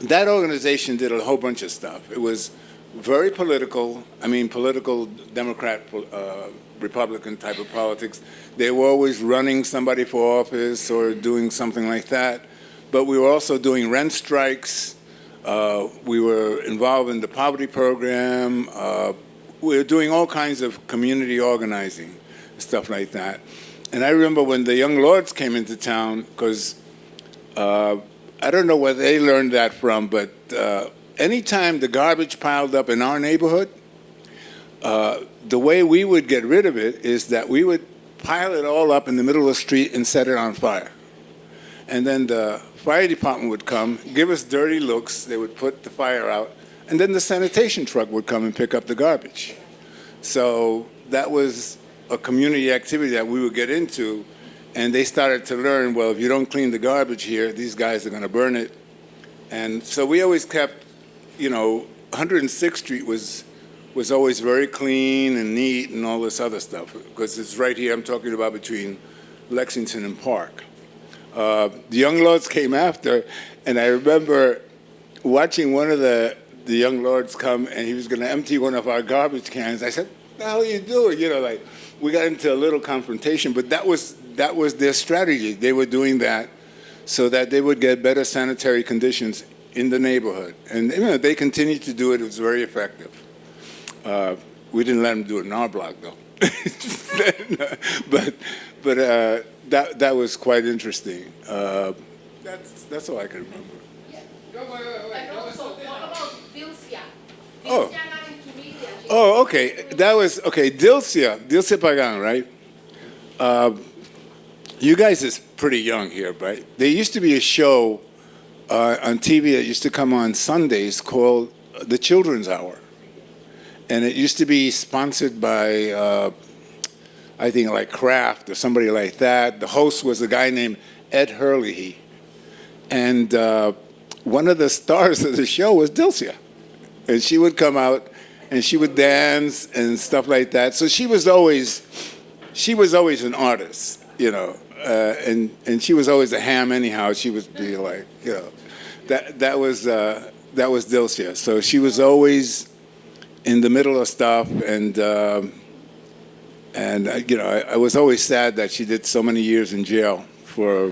that organization did a whole bunch of stuff. It was very political. I mean, political Democrat, Republican type of politics. They were always running somebody for office or doing something like that. But we were also doing rent strikes. We were involved in the poverty program. We were doing all kinds of community organizing, stuff like that. And I remember when the Young Lords came into town, because I don't know where they learned that from, but anytime the garbage piled up in our neighborhood, the way we would get rid of it is that we would pile it all up in the middle of the street and set it on fire. And then the fire department would come, give us dirty looks, they would put the fire out, and then the sanitation truck would come and pick up the garbage. So that was a community activity that we would get into, and they started to learn, well, if you don't clean the garbage here, these guys are going to burn it. And so we always kept, 106th Street was always very clean and neat and all this other stuff, because it's right here, I'm talking about between Lexington and Park. The Young Lords came after, and I remember watching one of the Young Lords come, and he was going to empty one of our garbage cans. I said, "What the hell are you doing?" We got into a little confrontation, but that was their strategy. They were doing that so that they would get better sanitary conditions in the neighborhood. And they continued to do it. It was very effective. We didn't let them do it in our block, though. but that was quite interesting. That's all I can remember. And also, talk about Dilcia. Oh. Dilcia got into media. Oh, okay. That was okay. Dilcia Pagan, right? You guys is pretty young here, right? There used to be a show on TV that used to come on Sundays called The Children's Hour, and it used to be sponsored by I think like Kraft or somebody like that. The host was a guy named Ed Hurley, and one of the stars of the show was Dilcia, and she would come out and she would dance and stuff like that. So she was always an artist, and she was always a ham anyhow. She would be like, that was Dilcia. So she was always in the middle of stuff, and I was always sad that she did so many years in jail for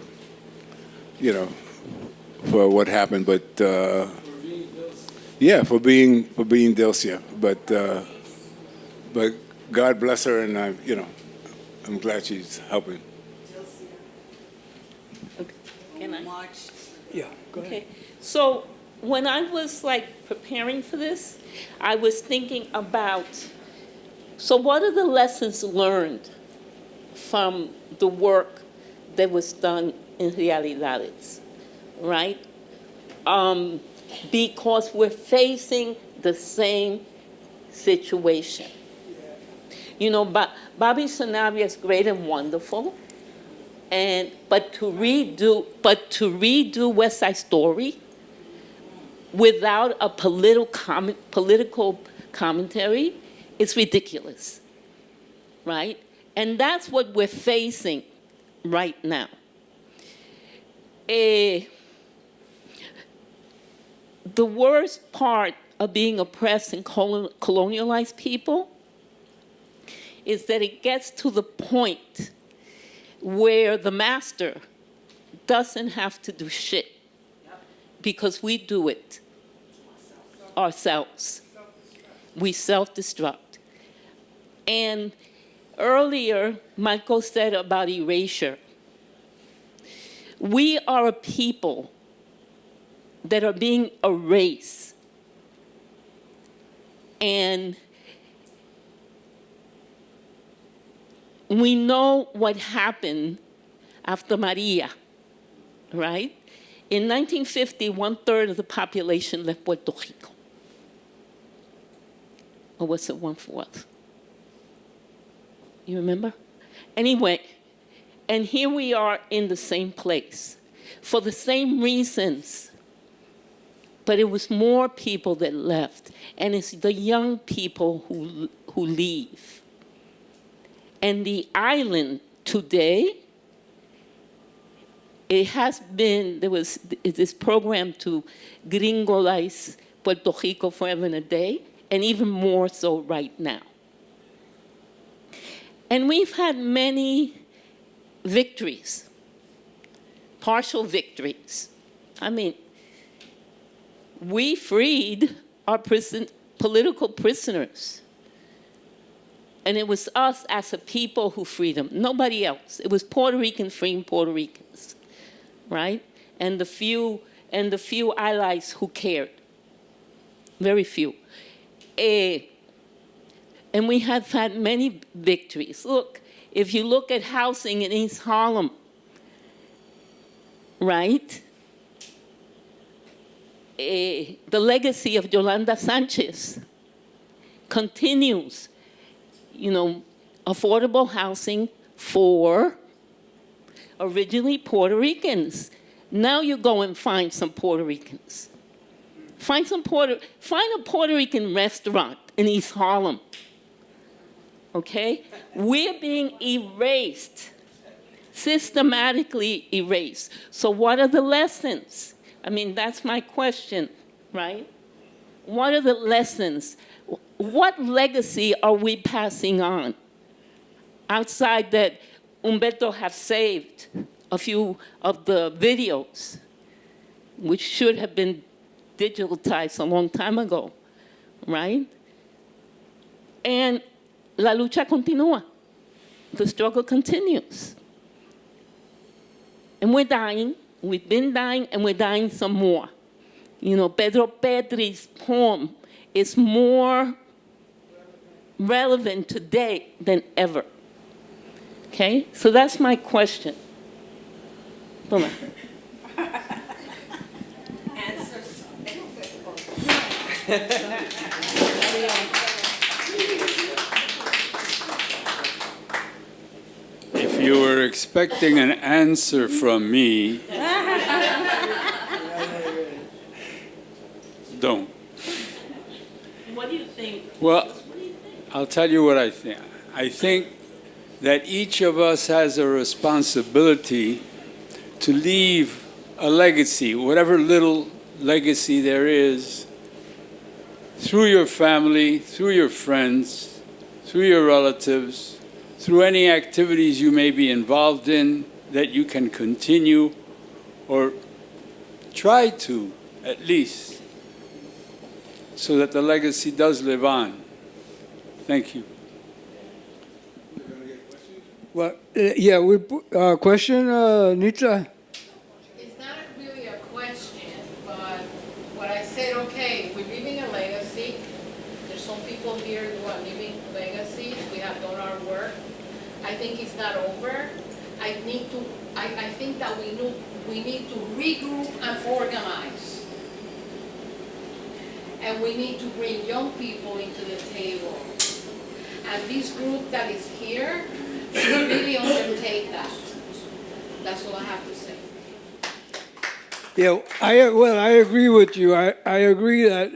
what happened, but yeah, for being Dilcia. But God bless her, and I'm glad she's helping. Okay. Can I? Yeah, go ahead. Okay. So when I was preparing for this, I was thinking about, so what are the lessons learned from the work that was done in Realidades, right? Because we're facing the same situation. Bobby Sanabria is great and wonderful, but to redo West Side Story without a political commentary, it's ridiculous, right? And that's what we're facing right now. The worst part of being oppressed and colonialized people is that it gets to the point where the master doesn't have to do shit because we do it ourselves. We self-destruct. And earlier, Michael said about erasure. We are a people that are being erased. And we know what happened after Maria, right? In 1950, 1/3 of the population left Puerto Rico. Or was it 1/4? You remember? Anyway, and here we are in the same place for the same reasons. But it was more people that left, and it's the young people who leave. And the island today, there was this program to gringolize Puerto Rico forever and a day, and even more so right now. And we've had many victories, partial victories. I mean, we freed our political prisoners. And it was us as a people who freed them, nobody else. It was Puerto Rican freeing Puerto Ricans, right? And the few allies who cared, very few. And we have had many victories. Look, if you look at housing in East Harlem, right? The legacy of Yolanda Sanchez continues. affordable housing for originally Puerto Ricans. Now you go and find some Puerto Ricans. Find a Puerto Rican restaurant in East Harlem. Okay? We're being erased, systematically erased. So what are the lessons? I mean, that's my question, right? What are the lessons? What legacy are we passing on outside that Humberto have saved a few of the videos, which should have been digitalized a long time ago, right? And la lucha continúa. The struggle continues. And we're dying. We've been dying, and we're dying some more. You know, Pedro Petri's poem is more relevant today than ever. Okay? So that's my question. Toma. If you were expecting an answer from me, don't. What do you think? Well, I'll tell you what I think. I think that each of us has a responsibility to leave a legacy, whatever little legacy there is, through your family, through your friends, through your relatives, through any activities you may be involved in that you can continue or try to, at least, so that the legacy does live on. Thank you. Well, yeah, question, Nitza? It's not really a question, but what I said, okay, we're leaving a legacy. There's some people here who are leaving legacies. We have done our work. I think it's not over. I think that we need to regroup and organize. And we need to bring young people into the table. And this group that is here should really undertake that. That's all I have to say. Yeah, I agree with you. I agree that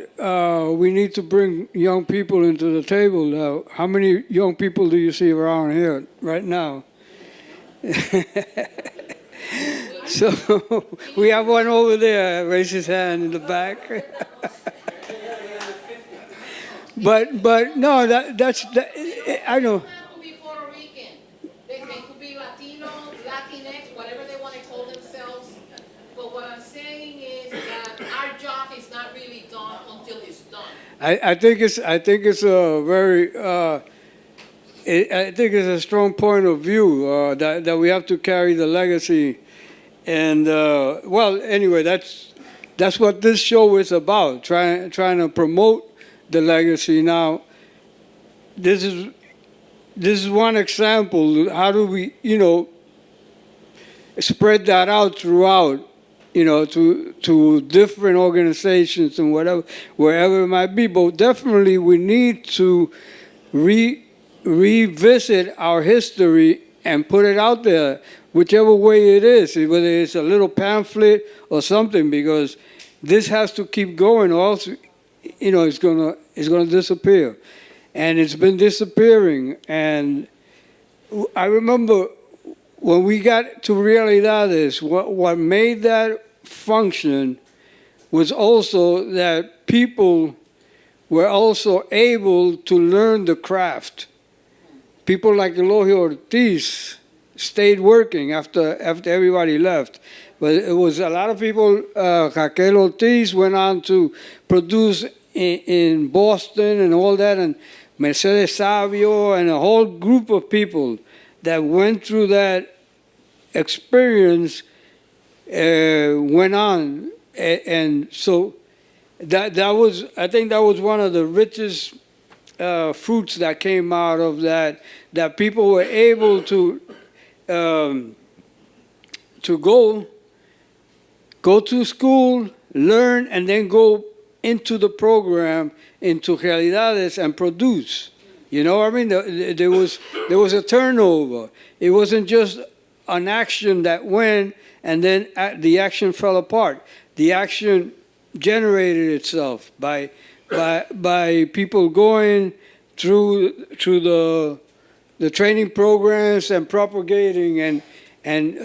we need to bring young people into the table now. How many young people do you see around here right now? So we have one over there. Raise his hand in the back. but no, that's I know. They don't have to be Puerto Rican. They could be Latino, Latinx, whatever they want to call themselves. But what I'm saying is that our job is not really done until it's done. I think it's a very I think it's a strong point of view that we have to carry the legacy, and well, anyway, that's what this show is about. Trying to promote the legacy. Now, this is one example. How do we, spread that out throughout? To different organizations and wherever it might be. But definitely we need to revisit our history and put it out there, whichever way it is, whether it's a little pamphlet or something, because this has to keep going, or else, it's gonna disappear. And it's been disappearing. And I remember when we got to Realidades, what made that function was also that people were also able to learn the craft. People like Julio Ortiz stayed working after everybody left. But it was a lot of people. Raquel Ortiz went on to produce in Boston and all that, and Mercedes Savio and a whole group of people that went through that experience went on, and so that was, I think that was one of the richest fruits that came out of that people were able to go to school, learn, and then go into the program, into Realidades, and produce. You know what I mean? There was a turnover. It wasn't just an action that went and then the action fell apart. The action generated itself by people going through the training programs and propagating and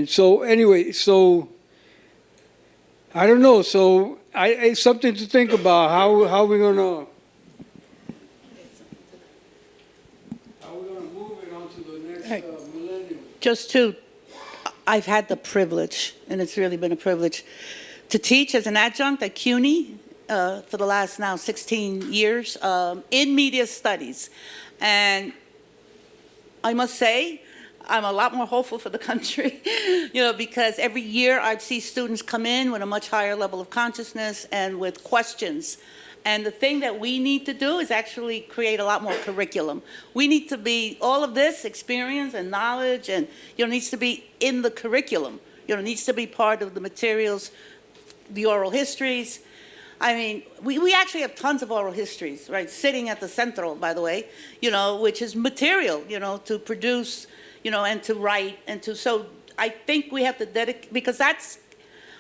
so anyway, so I don't know. So it's something to think about. How we're gonna move it on to the next millennium. I've had the privilege, and it's really been a privilege, to teach as an adjunct at CUNY for the last now 16 years in media studies. And I must say, I'm a lot more hopeful for the country, because every year I see students come in with a much higher level of consciousness and with questions. And the thing that we need to do is actually create a lot more curriculum. We need to be, all of this experience and knowledge and, needs to be in the curriculum. Needs to be part of the materials, the oral histories. I mean, we actually have tons of oral histories, right? Sitting at the Centro, by the way, which is material, to produce, and to write and to, so I think we have to dedicate, because that's,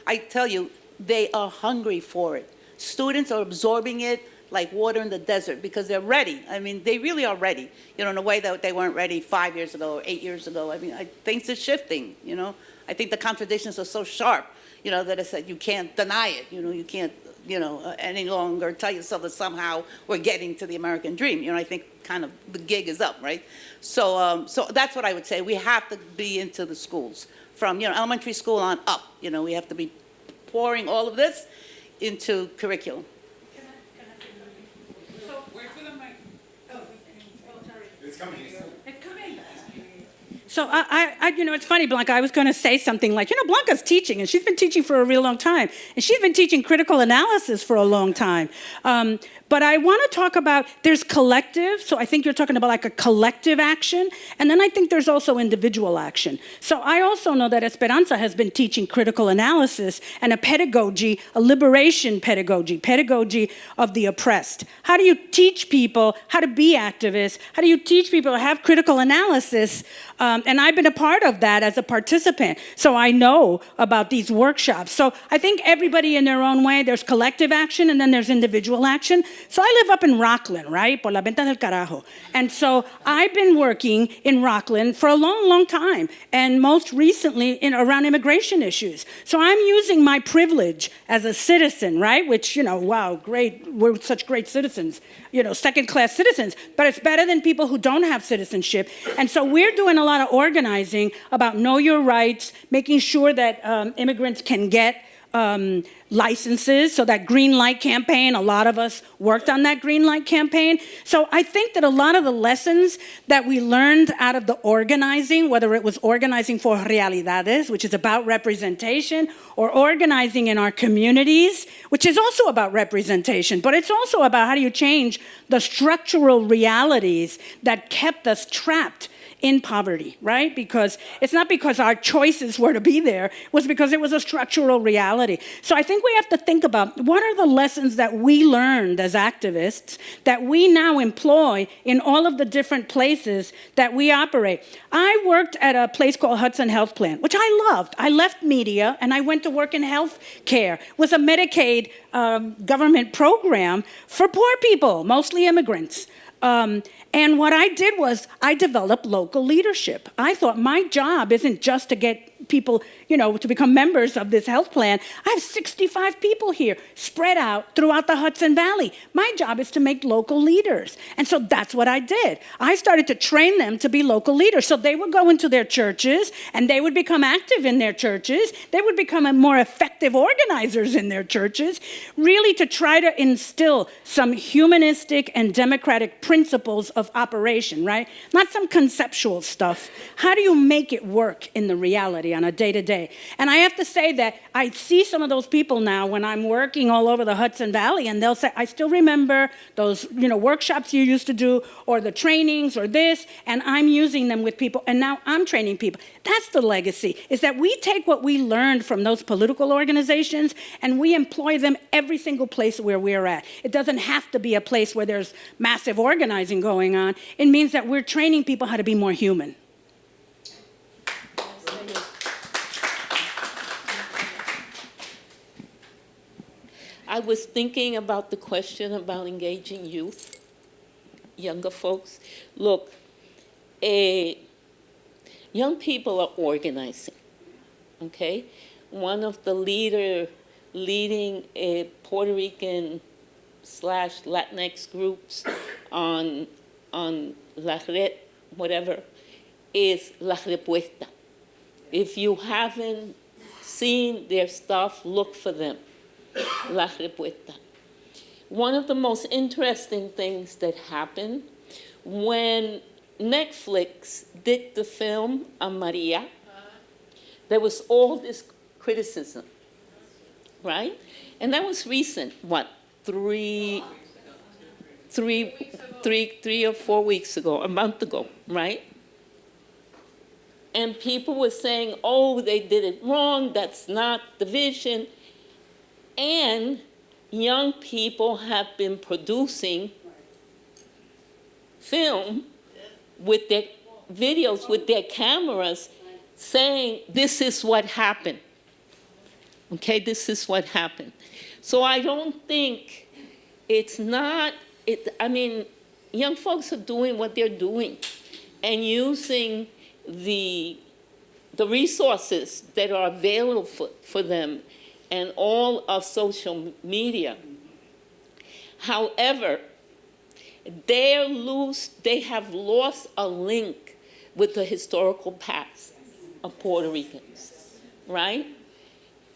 I tell you, they are hungry for it. Students are absorbing it like water in the desert because they're ready. I mean, they really are ready, in a way that they weren't ready 5 years ago or 8 years ago. I mean, things are shifting, I think the contradictions are so sharp, that it's that you can't deny it, you can't, any longer tell yourself that somehow we're getting to the American dream. I think kind of the gig is up, right? So, so that's what I would say. We have to be into the schools from, elementary school on up. We have to be pouring all of this into curriculum. It's coming. So it's funny, Blanca, I was going to say something like, Blanca's teaching, and she's been teaching for a real long time, and she's been teaching critical analysis for a long time. But I want to talk about, there's collective, so I think you're talking about like a collective action, and then I think there's also individual action. So I also know that Esperanza has been teaching critical analysis and a pedagogy, a liberation pedagogy of the oppressed. How do you teach people how to be activists? How do you teach people to have critical analysis? And I've been a part of that as a participant, so I know about these workshops. So I think everybody in their own way, there's collective action and then there's individual action. So I live up in Rockland, right? Por la venta del carajo. And so I've been working in Rockland for a long, long time, and most recently around immigration issues. So I'm using my privilege as a citizen, right? Which, wow, great, we're such great citizens, second-class citizens, but it's better than people who don't have citizenship. And so we're doing a lot of organizing about know your rights, making sure that immigrants can get licenses. So that green light campaign, a lot of us worked on that green light campaign. So I think that a lot of the lessons that we learned out of the organizing, whether it was organizing for Realidades, which is about representation, or organizing in our communities, which is also about representation, but it's also about how do you change the structural realities that kept us trapped in poverty, right? Because it's not because our choices were to be there, it was because it was a structural reality. So I think we have to think about what are the lessons that we learned as activists that we now employ in all of the different places that we operate. I worked at a place called Hudson Health Plan, which I loved. I left media and I went to work in health care. It was a Medicaid government program for poor people, mostly immigrants. And what I did was I developed local leadership. I thought my job isn't just to get people, to become members of this health plan. I have 65 people here spread out throughout the Hudson Valley. My job is to make local leaders. And so that's what I did. I started to train them to be local leaders. So they would go into their churches and they would become active in their churches. They would become more effective organizers in their churches, really to try to instill some humanistic and democratic principles of operation, right? Not some conceptual stuff. How do you make it work in the reality? on a day-to-day. And I have to say that I see some of those people now when I'm working all over the Hudson Valley, and they'll say, I still remember those, workshops you used to do, or the trainings, or this, and I'm using them with people, and now I'm training people. That's the legacy, is that we take what we learned from those political organizations, and we employ them every single place where we're at. It doesn't have to be a place where there's massive organizing going on. It means that we're training people how to be more human. I was thinking about the question about engaging youth, younger folks. Look, young people are organizing, okay? One of the leading Puerto Rican / Latinx groups on La Red, whatever, is La Respuesta. If you haven't seen their stuff, look for them. La Respuesta. One of the most interesting things that happened when Netflix did the film on Maria, there was all this criticism, right? And that was recent, what, 3 or 4 weeks ago, a month ago, right? And people were saying, oh, they did it wrong, that's not the vision. And young people have been producing film with their videos, with their cameras, saying, this is what happened. Okay, this is what happened. So I don't think young folks are doing what they're doing and using the resources that are available for them and all of social media. However, they have lost a link with the historical past of Puerto Ricans, right?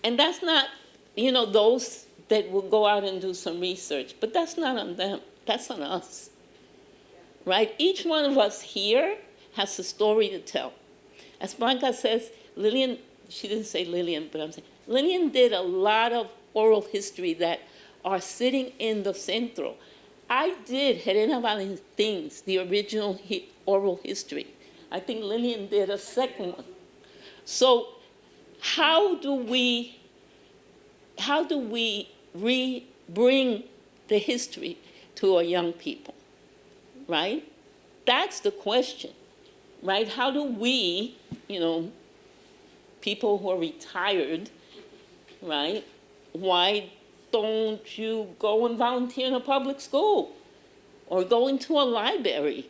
And that's not, those that will go out and do some research, but that's not on them, that's on us, right? Each one of us here has a story to tell. As Blanca says, Lilian, she didn't say Lilian, but I'm saying, Lilian did a lot of oral history that are sitting in the Centro. I did Helena Valentin's, the original oral history. I think Lilian did a second one. So how do we bring the history to our young people, right? That's the question, right? How do we, people who are retired, right? Why don't you go and volunteer in a public school or go into a library,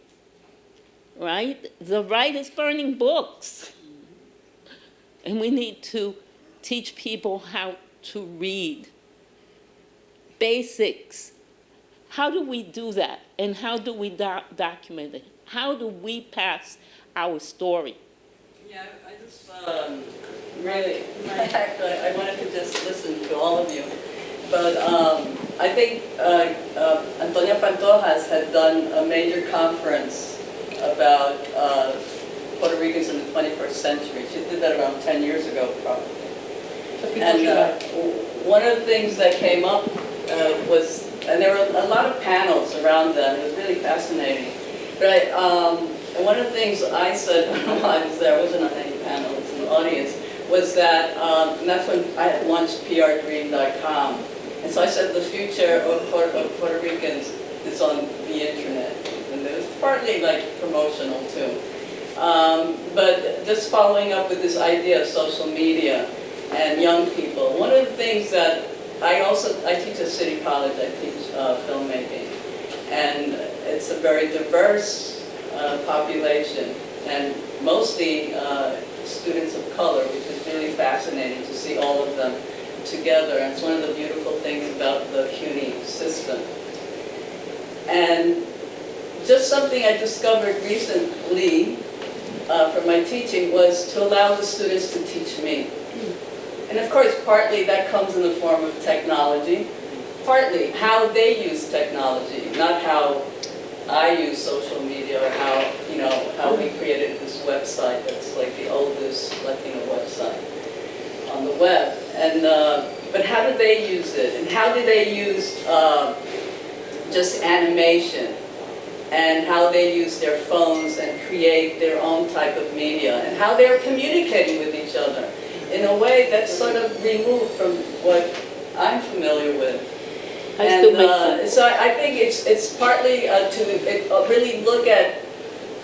right? The right is burning books. And we need to teach people how to read. Basics. How do we do that? And how do we document it? How do we pass our story? Yeah, I just really, I wanted to just listen to all of you. But I think Antonia Pantojas had done a major conference about Puerto Ricans in the 21st century. She did that around 10 years ago, probably. And one of the things that came up was, and there were a lot of panels around that, it was really fascinating. But and one of the things I said when I was there, I wasn't on any panels in the audience, was that, and that's when I had launched prdream.com. And so I said the future of Puerto Ricans is on the internet. And it was partly like promotional too. But just following up with this idea of social media and young people, one of the things that I teach at City College, I teach filmmaking. And it's a very diverse population, and mostly students of color, which is really fascinating to see all of them together. And it's one of the beautiful things about the CUNY system. And just something I discovered recently from my teaching was to allow the students to teach me. And of course, partly that comes in the form of technology, partly how they use technology, not how I use social media or how we created this website that's like the oldest Latino website. web. And but how did they use it? And how did they use just animation? And how they use their phones and create their own type of media, and how they're communicating with each other in a way that's sort of removed from what I'm familiar with. So I think it's partly to really look at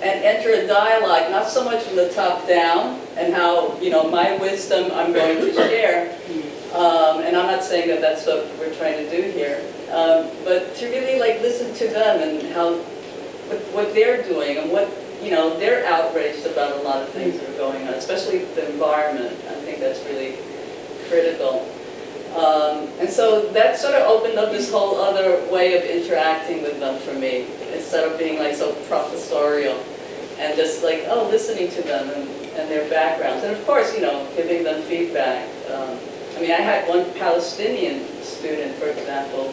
and enter a dialogue, not so much from the top down, and how, my wisdom I'm going to share. And I'm not saying that that's what we're trying to do here, but to really listen to them and how, what they're doing and what, they're outraged about a lot of things that are going on, especially the environment. I think that's really critical. And so that sort of opened up this whole other way of interacting with them for me, instead of being so professorial and just listening to them and their backgrounds. And of course, giving them feedback. I had one Palestinian student, for example,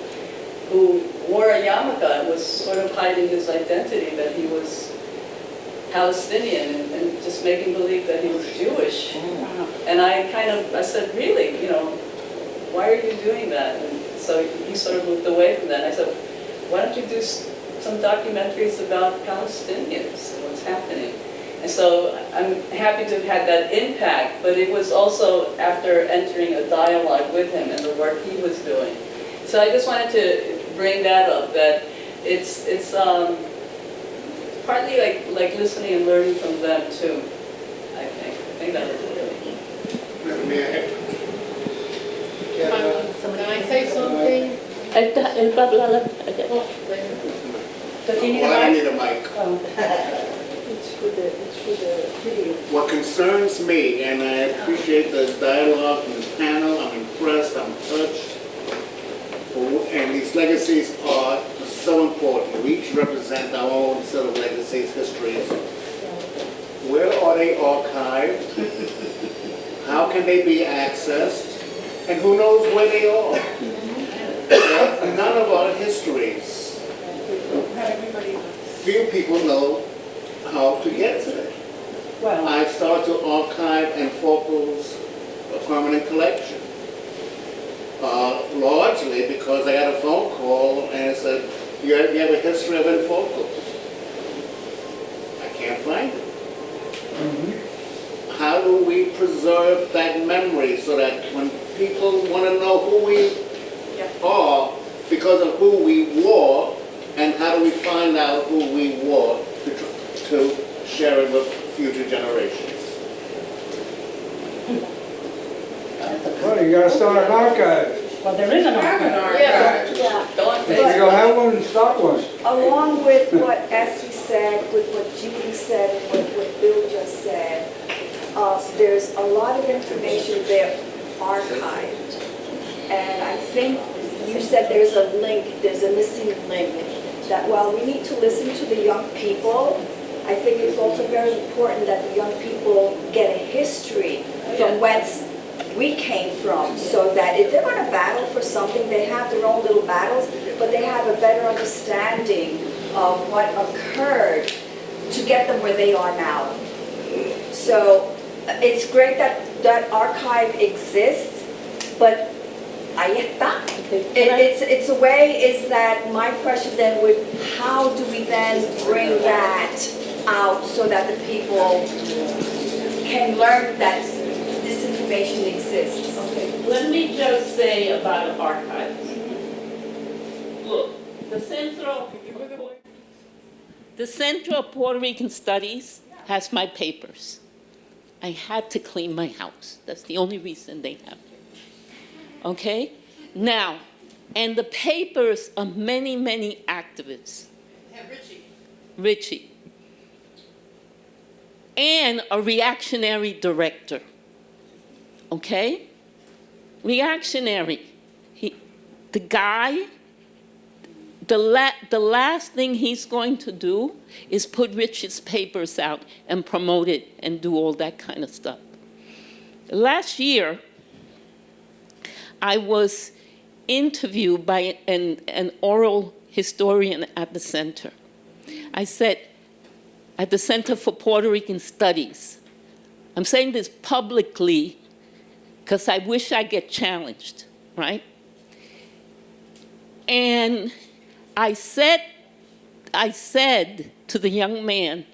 who wore a yarmulke and was sort of hiding his identity that he was Palestinian and just making believe that he was Jewish. And I said, really, why are you doing that? And so he sort of moved away from that. And I said, why don't you do some documentaries about Palestinians and what's happening? And so I'm happy to have had that impact, but it was also after entering a dialogue with him and the work he was doing. So I just wanted to bring that up, that it's partly like listening and learning from them too, I think. I think that was really. Can I say something? I need a mic. What concerns me, and I appreciate the dialogue in the panel, I'm impressed, I'm touched, and these legacies are so important. We each represent our own set of legacies, histories. Where are they archived? How can they be accessed? And who knows where they are? None of our histories, few people know how to get to them. Well, I've started to archive Enfocal's permanent collection. Largely because I got a phone call and it said, you have a history of Enfocal. I can't find it. How do we preserve that memory so that when people want to know who we are because of who we were, and how do we find out who we were to share it with future generations? Well, you gotta start an archive. Well, there is an archive. Yeah. You're gonna have one and start one. Along with what Essie said, with what Judy said, and what Bill just said, there's a lot of information there archived. And I think you said there's a link, there's a missing link, that while we need to listen to the young people, I think it's also very important that the young people get a history from whence we came from, so that if they're going to battle for something, they have their own little battles, but they have a better understanding of what occurred to get them where they are now. So it's great that that archive exists, but ahí está. It's a way, is that my question then would, how do we then bring that out so that the people can learn that this information exists? Okay, let me just say about archives. Look, the Centro of Puerto Rican Studies has my papers. I had to clean my house. That's the only reason they have it. Okay? Now, and the papers of many, many activists. Have Richie. And a reactionary director. Okay? Reactionary. The guy, the last thing he's going to do is put Richie's papers out and promote it and do all that kind of stuff. Last year, I was interviewed by an oral historian at the Center. I said, at the Center for Puerto Rican Studies, I'm saying this publicly because I wish I get challenged, right? And I said to the young man,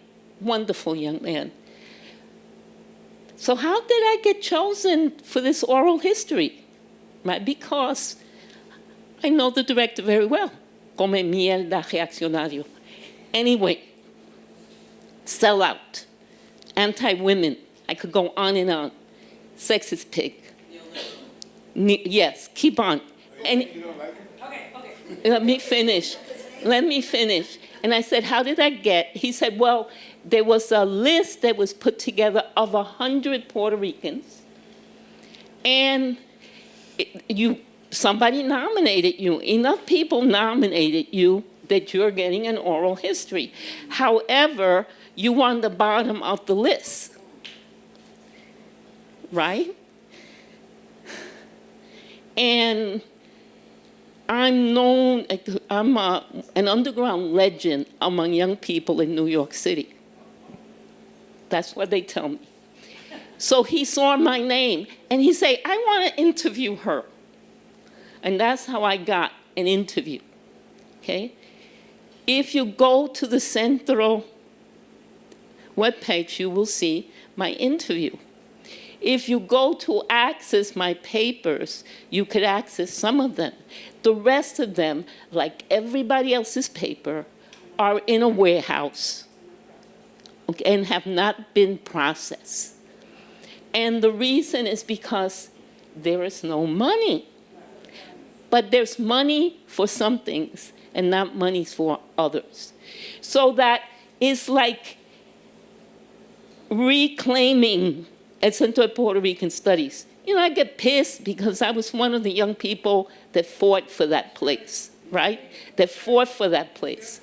wonderful young man, so how did I get chosen for this oral history? Right? Because I know the director very well. Come mierda reaccionario. Anyway, sellout, anti-women. I could go on and on. Sexist pig. Yes, keep on. And You don't like it? let me finish. And I said, how did I get? He said, well, there was a list that was put together of 100 Puerto Ricans, and somebody nominated you. Enough people nominated you that you're getting an oral history. However, you on the bottom of the list, right? And I'm known, I'm an underground legend among young people in New York City. That's what they tell me. So he saw my name, and he said, I want to interview her. And that's how I got an interview, okay? If you go to the Centro webpage, you will see my interview. If you go to access my papers, you could access some of them. The rest of them, like everybody else's paper, are in a warehouse, okay, and have not been processed. And the reason is because there is no money. But there's money for some things and not money for others. So that is like reclaiming at Centro de Puerto Rican Studies. You know, I get pissed because I was one of the young people that fought for that place, right? That fought for that place,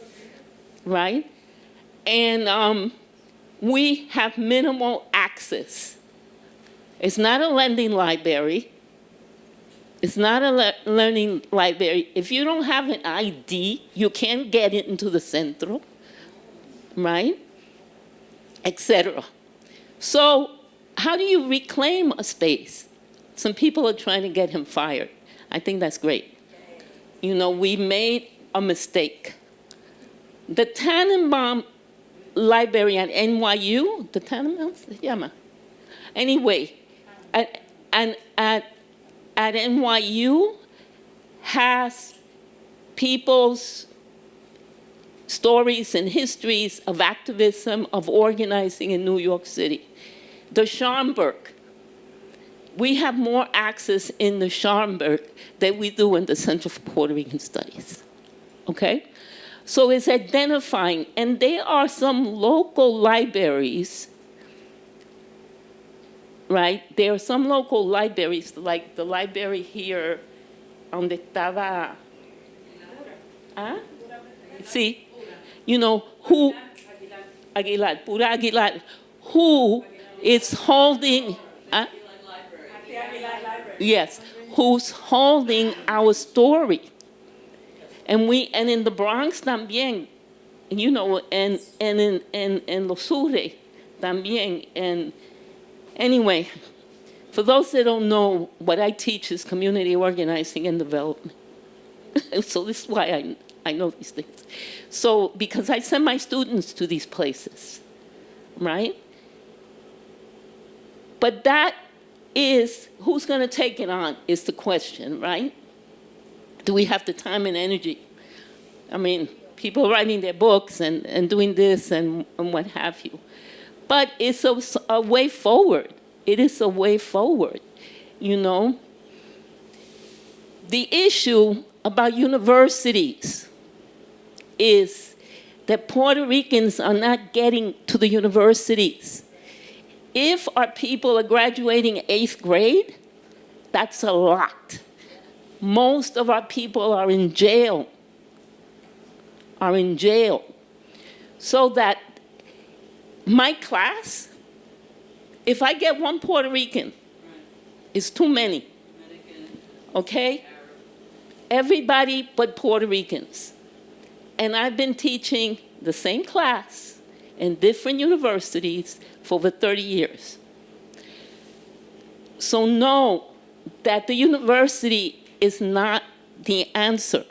right? And we have minimal access. It's not a lending library. It's not a learning library. If you don't have an ID, you can't get into the Centro, right? Etc. So how do you reclaim a space? Some people are trying to get him fired. I think that's great. You know, we made a mistake. The Tannenbaum Library at NYU, the Tannenbaum, yeah, anyway, at NYU has people's stories and histories of activism, of organizing in New York City. The Schomburg, we have more access in the Schomburg than we do in the Center for Puerto Rican Studies, okay? So it's identifying, and there are some local libraries, right? There are some local libraries, like the library here, donde estaba, see, you know, who, Aguilar, Pura Aguilar, who is holding, yes, who's holding our story. And in the Bronx también, you know, and in Los Sures también, and anyway, for those that don't know, what I teach is community organizing and development. So this is why I know these things. So, because I send my students to these places, right? But that is, who's going to take it on is the question, right? Do we have the time and energy? I mean, people writing their books and doing this and what have you. But it's a way forward. It is a way forward, you know? The issue about universities is that Puerto Ricans are not getting to the universities. If our people are graduating 8th grade, that's a lot. Most of our people are in jail, So that my class, if I get one Puerto Rican, it's too many, okay? Everybody but Puerto Ricans. And I've been teaching the same class in different universities for over 30 years. So know that the university is not the answer.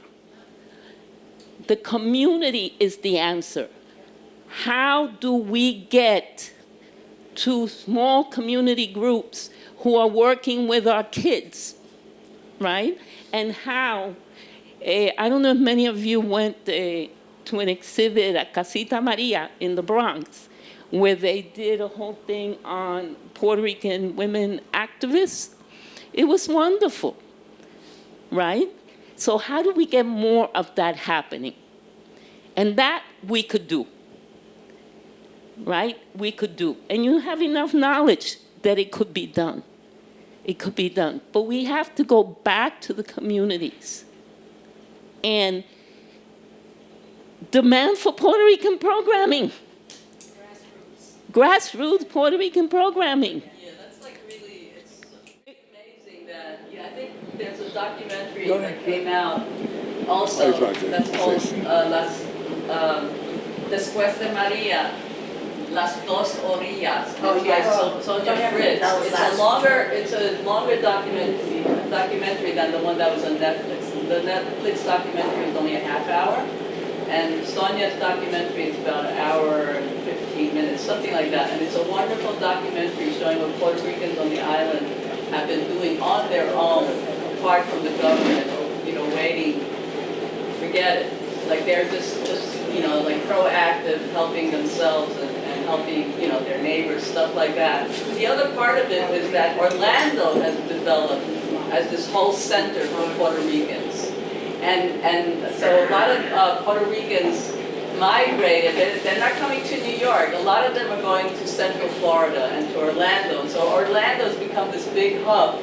The community is the answer. How do we get to small community groups who are working with our kids, right? And how, I don't know if many of you went to an exhibit at Casita Maria in the Bronx, where they did a whole thing on Puerto Rican women activists. It was wonderful, right? So how do we get more of that happening? And that we could do, right? We could do. And you have enough knowledge that it could be done. It could be done. But we have to go back to the communities and demand for Puerto Rican programming. Grassroots Puerto Rican programming. Yeah, that's like really, it's amazing that, I think there's a documentary that came out also that's called Después de María, Las Dos Orillas. Oh, yes. Sonia Fritz. It's a longer documentary than the one that was on Netflix. The Netflix documentary is only a half hour. And Sonia's documentary is about an hour and 15 minutes, something like that. And it's a wonderful documentary showing what Puerto Ricans on the island have been doing on their own, apart from the government, waiting. Forget it. Like they're just like proactive, helping themselves and helping, their neighbors, stuff like that. The other part of it is that Orlando has developed as this whole center for Puerto Ricans. And so a lot of Puerto Ricans migrated. They're not coming to New York. A lot of them are going to Central Florida and to Orlando. So Orlando's become this big hub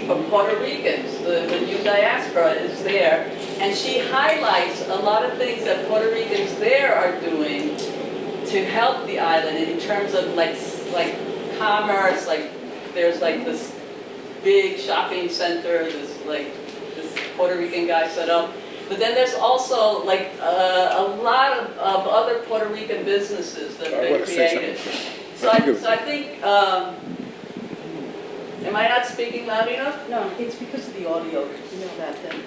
for Puerto Ricans. The new diaspora is there. And she highlights a lot of things that Puerto Ricans there are doing to help the island in terms of like commerce. Like there's like this big shopping center, this Puerto Rican guy set up. But then there's also like a lot of other Puerto Rican businesses that have been created. So I think, am I not speaking loud enough? No, it's because of the audio, that thing.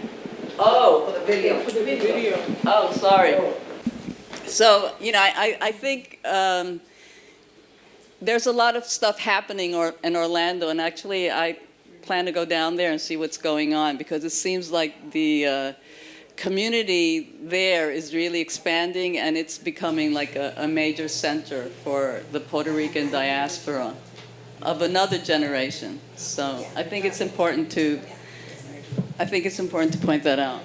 Oh. For the video. For the video. Oh, sorry. So, I think there's a lot of stuff happening in Orlando, and actually I plan to go down there and see what's going on, because it seems like the community there is really expanding, and it's becoming like a major center for the Puerto Rican diaspora of another generation. So I think it's important to point that out.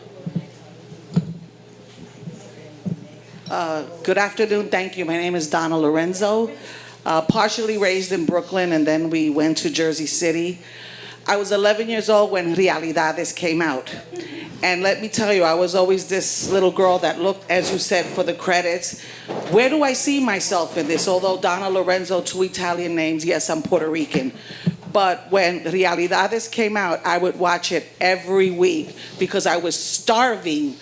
Good afternoon, thank you. My name is Donna Lorenzo. Partially raised in Brooklyn, and then we went to Jersey City. I was 11 years old when Realidades came out. And let me tell you, I was always this little girl that looked, as you said, for the credits. Where do I see myself in this? Although Donna Lorenzo, 2 Italian names, yes, I'm Puerto Rican. But when Realidades came out, I would watch it every week because I was starving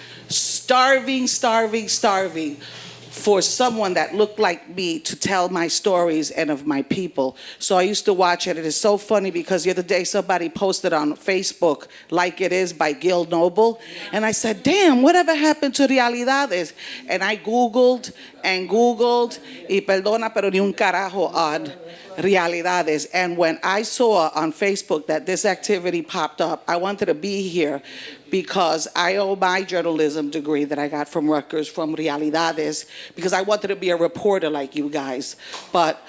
for someone that looked like me to tell my stories and of my people. So I used to watch it. It is so funny because the other day somebody posted on Facebook, Like It Is by Gil Noble. And I said, damn, whatever happened to Realidades? And I Googled, y perdona, pero ni un carajo on Realidades. And when I saw on Facebook that this activity popped up, I wanted to be here because I owe my journalism degree that I got from Rutgers from Realidades because I wanted to be a reporter like you guys. But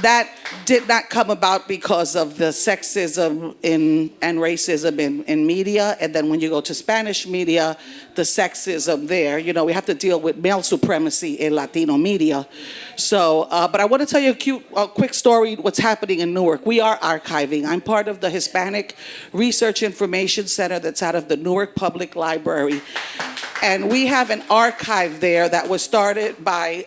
that did not come about because of the sexism and racism in media. And then when you go to Spanish media, the sexism there, we have to deal with male supremacy in Latino media. So, but I want to tell you a quick story, what's happening in Newark. We are archiving. I'm part of the Hispanic Research Information Center that's out of the Newark Public Library. And we have an archive there that was started by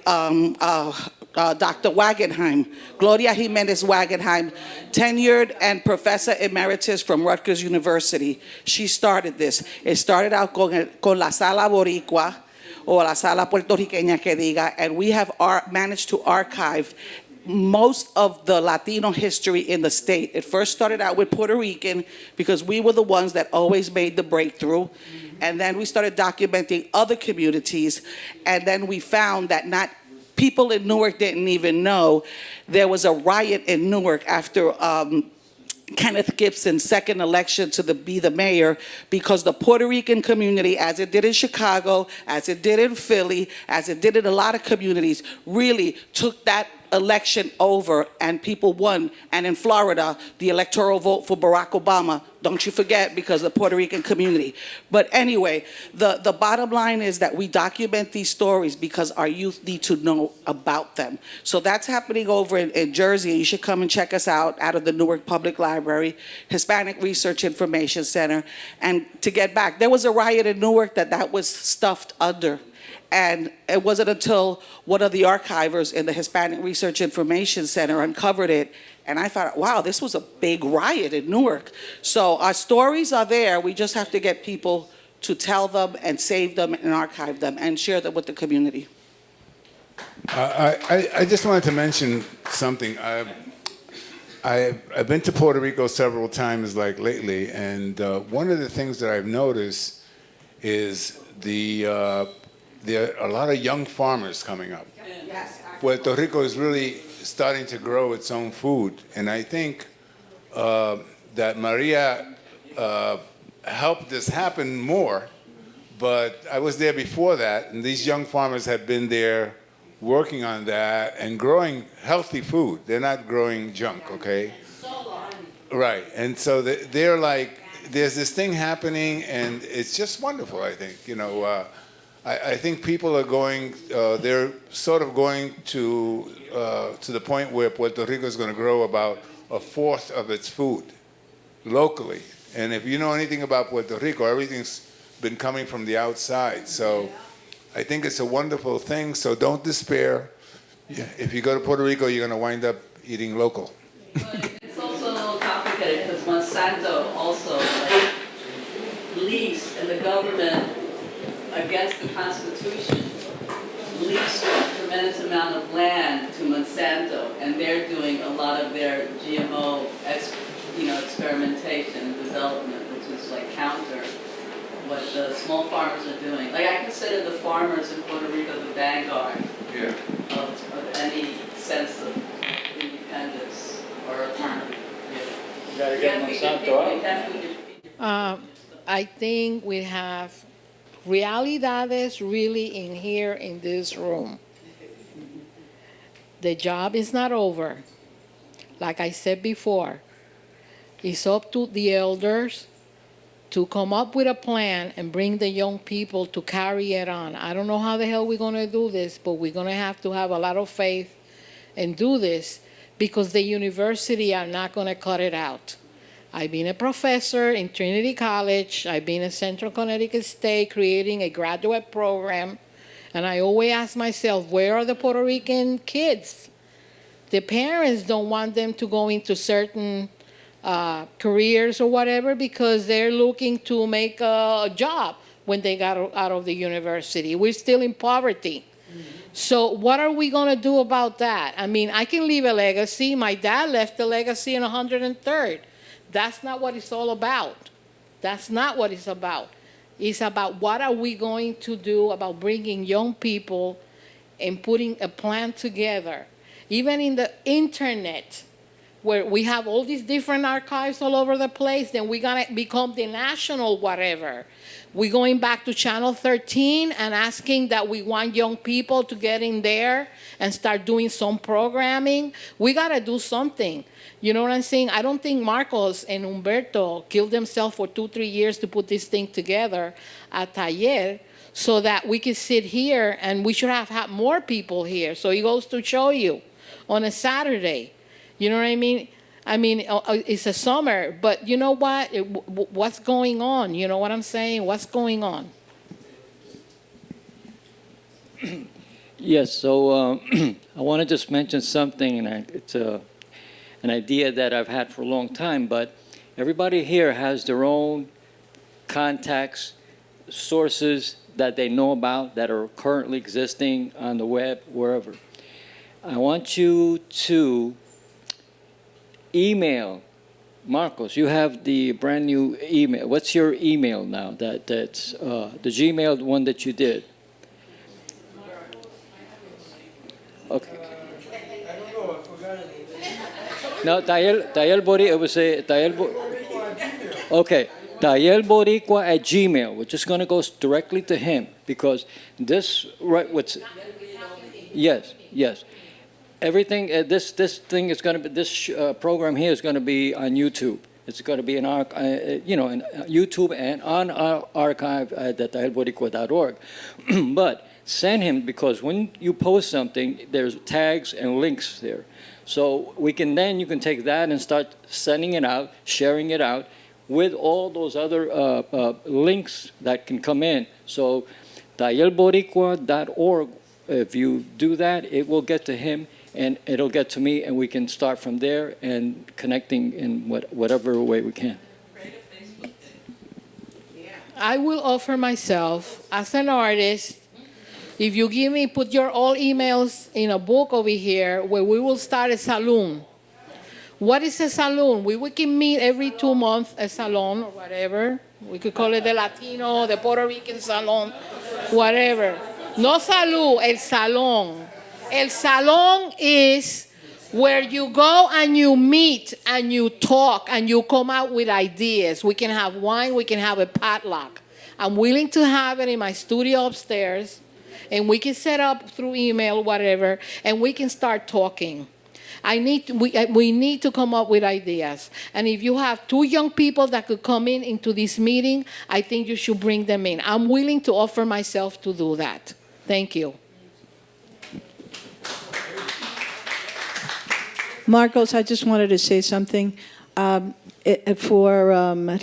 Dr. Wagenheim, Gloria Jimenez Wagenheim, tenured and professor emeritus from Rutgers University. She started this. It started out con la Sala Boricua, or la Sala Puertorriqueña que diga, and we have managed to archive most of the Latino history in the state. It first started out with Puerto Rican because we were the ones that always made the breakthrough. And then we started documenting other communities. And then we found that not people in Newark didn't even know there was a riot in Newark after Kenneth Gibson's second election to be the mayor, because the Puerto Rican community, as it did in Chicago, as it did in Philly, as it did in a lot of communities, really took that election over and people won. And in Florida, the electoral vote for Barack Obama, don't you forget, because of the Puerto Rican community. But anyway, the bottom line is that we document these stories because our youth need to know about them. So that's happening over in Jersey. You should come and check us out of the Newark Public Library, Hispanic Research Information Center. And to get back, there was a riot in Newark that was stuffed under. And it wasn't until one of the archivers in the Hispanic Research Information Center uncovered it. And I thought, wow, this was a big riot in Newark. So our stories are there. We just have to get people to tell them and save them and archive them and share them with the community. I just wanted to mention something. I've been to Puerto Rico several times, like lately, and one of the things that I've noticed is there are a lot of young farmers coming up. Puerto Rico is really starting to grow its own food, and I think that Maria helped this happen more, but I was there before that, and these young farmers have been there working on that and growing healthy food. They're not growing junk, okay? Right, and so they're like, there's this thing happening, and it's just wonderful, I think. You know, I think people are going, they're sort of going to the point where Puerto Rico is going to grow about a fourth of its food locally. And if you know anything about Puerto Rico, everything's been coming from the outside. So I think it's a wonderful thing, so don't despair. If you go to Puerto Rico, you're going to wind up eating local. But it's also complicated because Monsanto also leased, and the government, against the Constitution, leased a tremendous amount of land to Monsanto, and they're doing a lot of their GMO experimentation and development, which is like counter what the small farmers are doing. Like, I consider the farmers in Puerto Rico the vanguard of any sense of independence or autonomy. You gotta get Monsanto out. I think we have Realidades really in here in this room. The job is not over. Like I said before, it's up to the elders to come up with a plan and bring the young people to carry it on. I don't know how the hell we're going to do this, but we're going to have a lot of faith and do this, because the university are not going to cut it out. I've been a professor in Trinity College. I've been at Centro, Connecticut State, creating a graduate program. And I always ask myself, where are the Puerto Rican kids? The parents don't want them to go into certain careers or whatever, because they're looking to make a job when they got out of the university. We're still in poverty. So what are we going to do about that? I mean, I can leave a legacy. My dad left a legacy in 103rd. That's not what it's all about. That's not what it's about. It's about what are we going to do about bringing young people and putting a plan together. Even in the internet, where we have all these different archives all over the place, then we're going to become the national whatever. We're going back to Channel 13 and asking that we want young people to get in there and start doing some programming. We got to do something. You know what I'm saying? I don't think Marcos and Humberto killed themselves for 2-3 years to put this thing together at Taller, so that we could sit here, and we should have had more people here. So it goes to show you on a Saturday. You know what I mean? I mean, it's a summer, but you know what? What's going on? You know what I'm saying? What's going on? Yes, so I want to just mention something, and it's an idea that I've had for a long time, but everybody here has their own contacts, sources that they know about that are currently existing on the web, wherever. I want you to email Marcos. You have the brand new email. What's your email now? That's the Gmail one that you did. Okay. No, Tayel Bori, it was a okay. Tayel Boricua at Gmail. We're just going to go directly to him because this, right, yes. Everything, this thing is going to be, this program here is going to be on YouTube. It's going to be in our, in YouTube and on our archive at tayelboricua.org. But send him, because when you post something, there's tags and links there. So you can take that and start sending it out, sharing it out with all those other links that can come in. So tayelboricua.org, if you do that, it will get to him and it'll get to me, and we can start from there and connecting in whatever way we can. I will offer myself as an artist. If you put your all emails in a book over here, where we will start a saloon. What is a saloon? We can meet every 2 months, a salon or whatever. We could call it the Latino, the Puerto Rican salon, whatever. No salud, el salón. El salón is where you go and you meet and you talk and you come out with ideas. We can have wine, we can have a potluck. I'm willing to have it in my studio upstairs, and we can set up through email, whatever, and we can start talking. We need to come up with ideas. And if you have 2 young people that could come into this meeting, I think you should bring them in. I'm willing to offer myself to do that. Thank you. Marcos, I just wanted to say something. For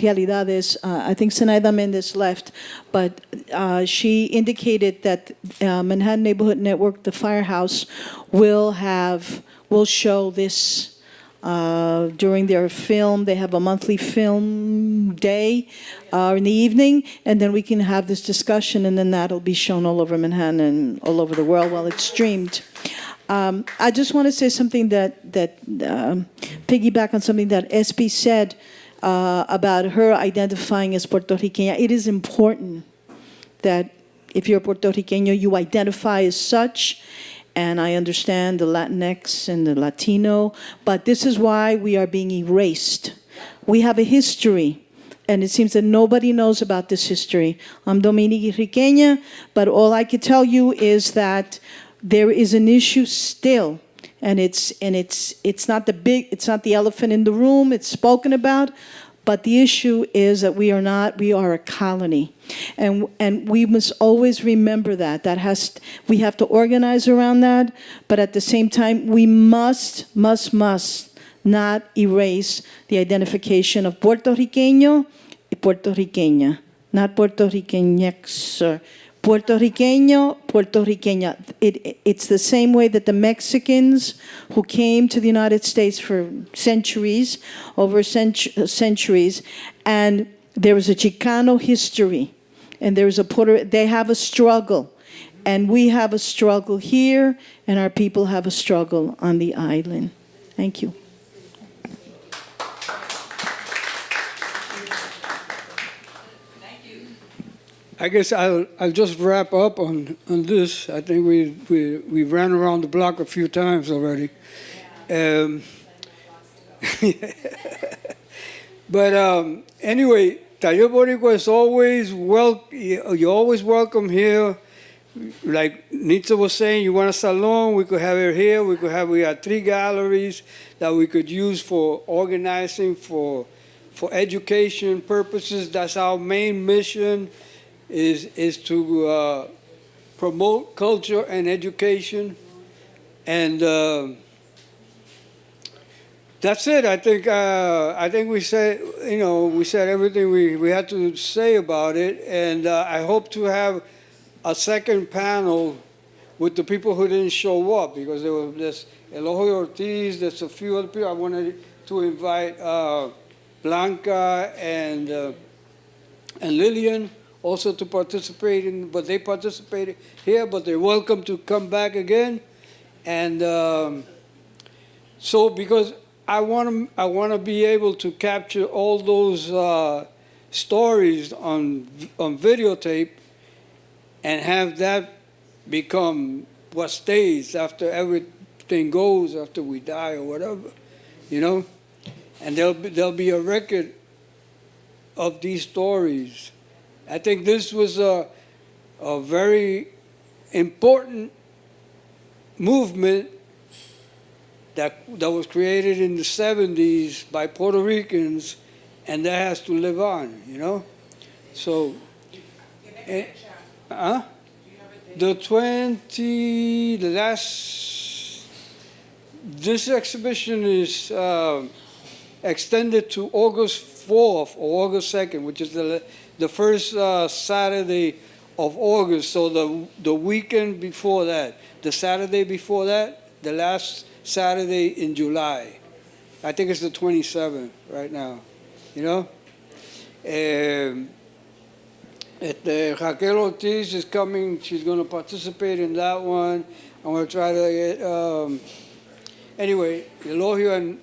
Realidades, I think Zenaida Mendez left, but she indicated that Manhattan Neighborhood Network, the Firehouse, will show this during their film. They have a monthly film day in the evening, and then we can have this discussion, and then that'll be shown all over Manhattan and all over the world while it's streamed. I just want to say something that piggyback on something that SB said about her identifying as Puerto Rican. It is important that if you're Puerto Rican, you identify as such. And I understand the Latinx and the Latino, but this is why we are being erased. We have a history, and it seems that nobody knows about this history. I'm Dominican, but all I can tell you is that there is an issue still, and it's not the elephant in the room. It's spoken about, but the issue is that we are a colony, and we must always remember that. We have to organize around that, but at the same time, we must not erase the identification of Puerto Riqueño y Puerto Riqueña, not Puerto Riqueñex. Puerto Riqueño, Puerto Riqueña. It's the same way that the Mexicans who came to the United States for centuries, centuries, and there was a Chicano history, and they have a struggle, and we have a struggle here, and our people have a struggle on the island. Thank you. I guess I'll just wrap up on this. I think we ran around the block a few times already. But anyway, Tayel Boricua is always you're always welcome here. Like Nitza was saying, you want a salon, we could have it here. We have 3 galleries that we could use for organizing, for education purposes. That's our main mission. Is to promote culture and education, and that's it. I think we said everything we had to say about it, and I hope to have a second panel with the people who didn't show up, because there was this Eloy Ortiz. There's a few other people. I wanted to invite Blanca and Lilian also to participate but they participated here, but they're welcome to come back again. And so because I want to be able to capture all those stories on videotape and have that become what stays after everything goes, after we die or whatever, you know? And there'll be a record of these stories. I think this was a very important movement that was created in the 70s by Puerto Ricans, and that has to live on, you know? So, this exhibition is extended to August 4th or August 2nd, which is the first Saturday of August. So the weekend before that, the Saturday before that, the last Saturday in July. I think it's the 27th right now, you know? Raquel Ortiz is coming. She's going to participate in that one. I'm going to try to get, anyway, Elohio and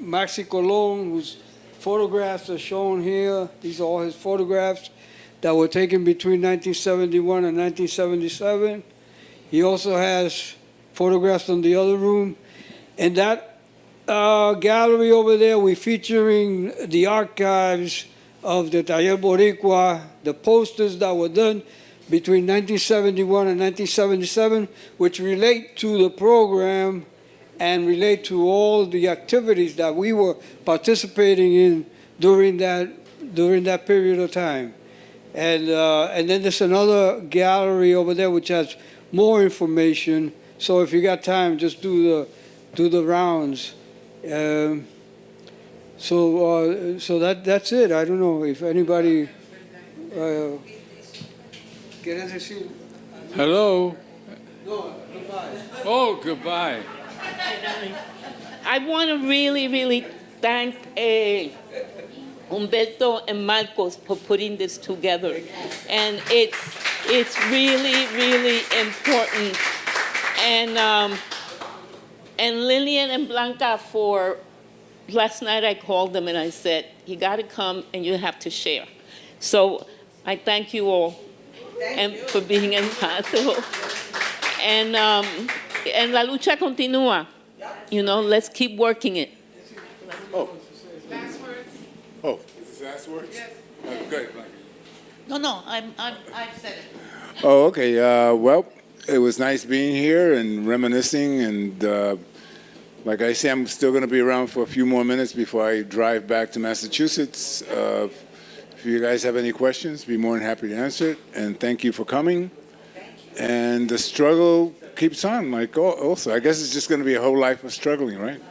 Maxi Colon, whose photographs are shown here. These are all his photographs that were taken between 1971 and 1977. He also has photographs in the other room. And that gallery over there, we're featuring the archives of the Taller Boricua, the posters that were done between 1971 and 1977, which relate to the program and relate to all the activities that we were participating in during that period of time. And then there's another gallery over there which has more information. So if you got time, just do the rounds. So that's it. I don't know if anybody. Hello. No, goodbye. Oh, goodbye. I want to really, really thank Humberto and Marcos for putting this together. And it's really, really important. And Lilian and Blanca, for last night I called them and I said, you got to come and you have to share. So I thank you all for being impossible. And la lucha continúa. You know, let's keep working it. Oh. Last words? Oh, is this last words? Yes. Oh, good, Blanca. No, I've said it. Oh, okay. Well, it was nice being here and reminiscing. And like I say, I'm still going to be around for a few more minutes before I drive back to Massachusetts. If you guys have any questions, be more than happy to answer it. And thank you for coming. And the struggle keeps on. Like also, I guess it's just going to be a whole life of struggling, right?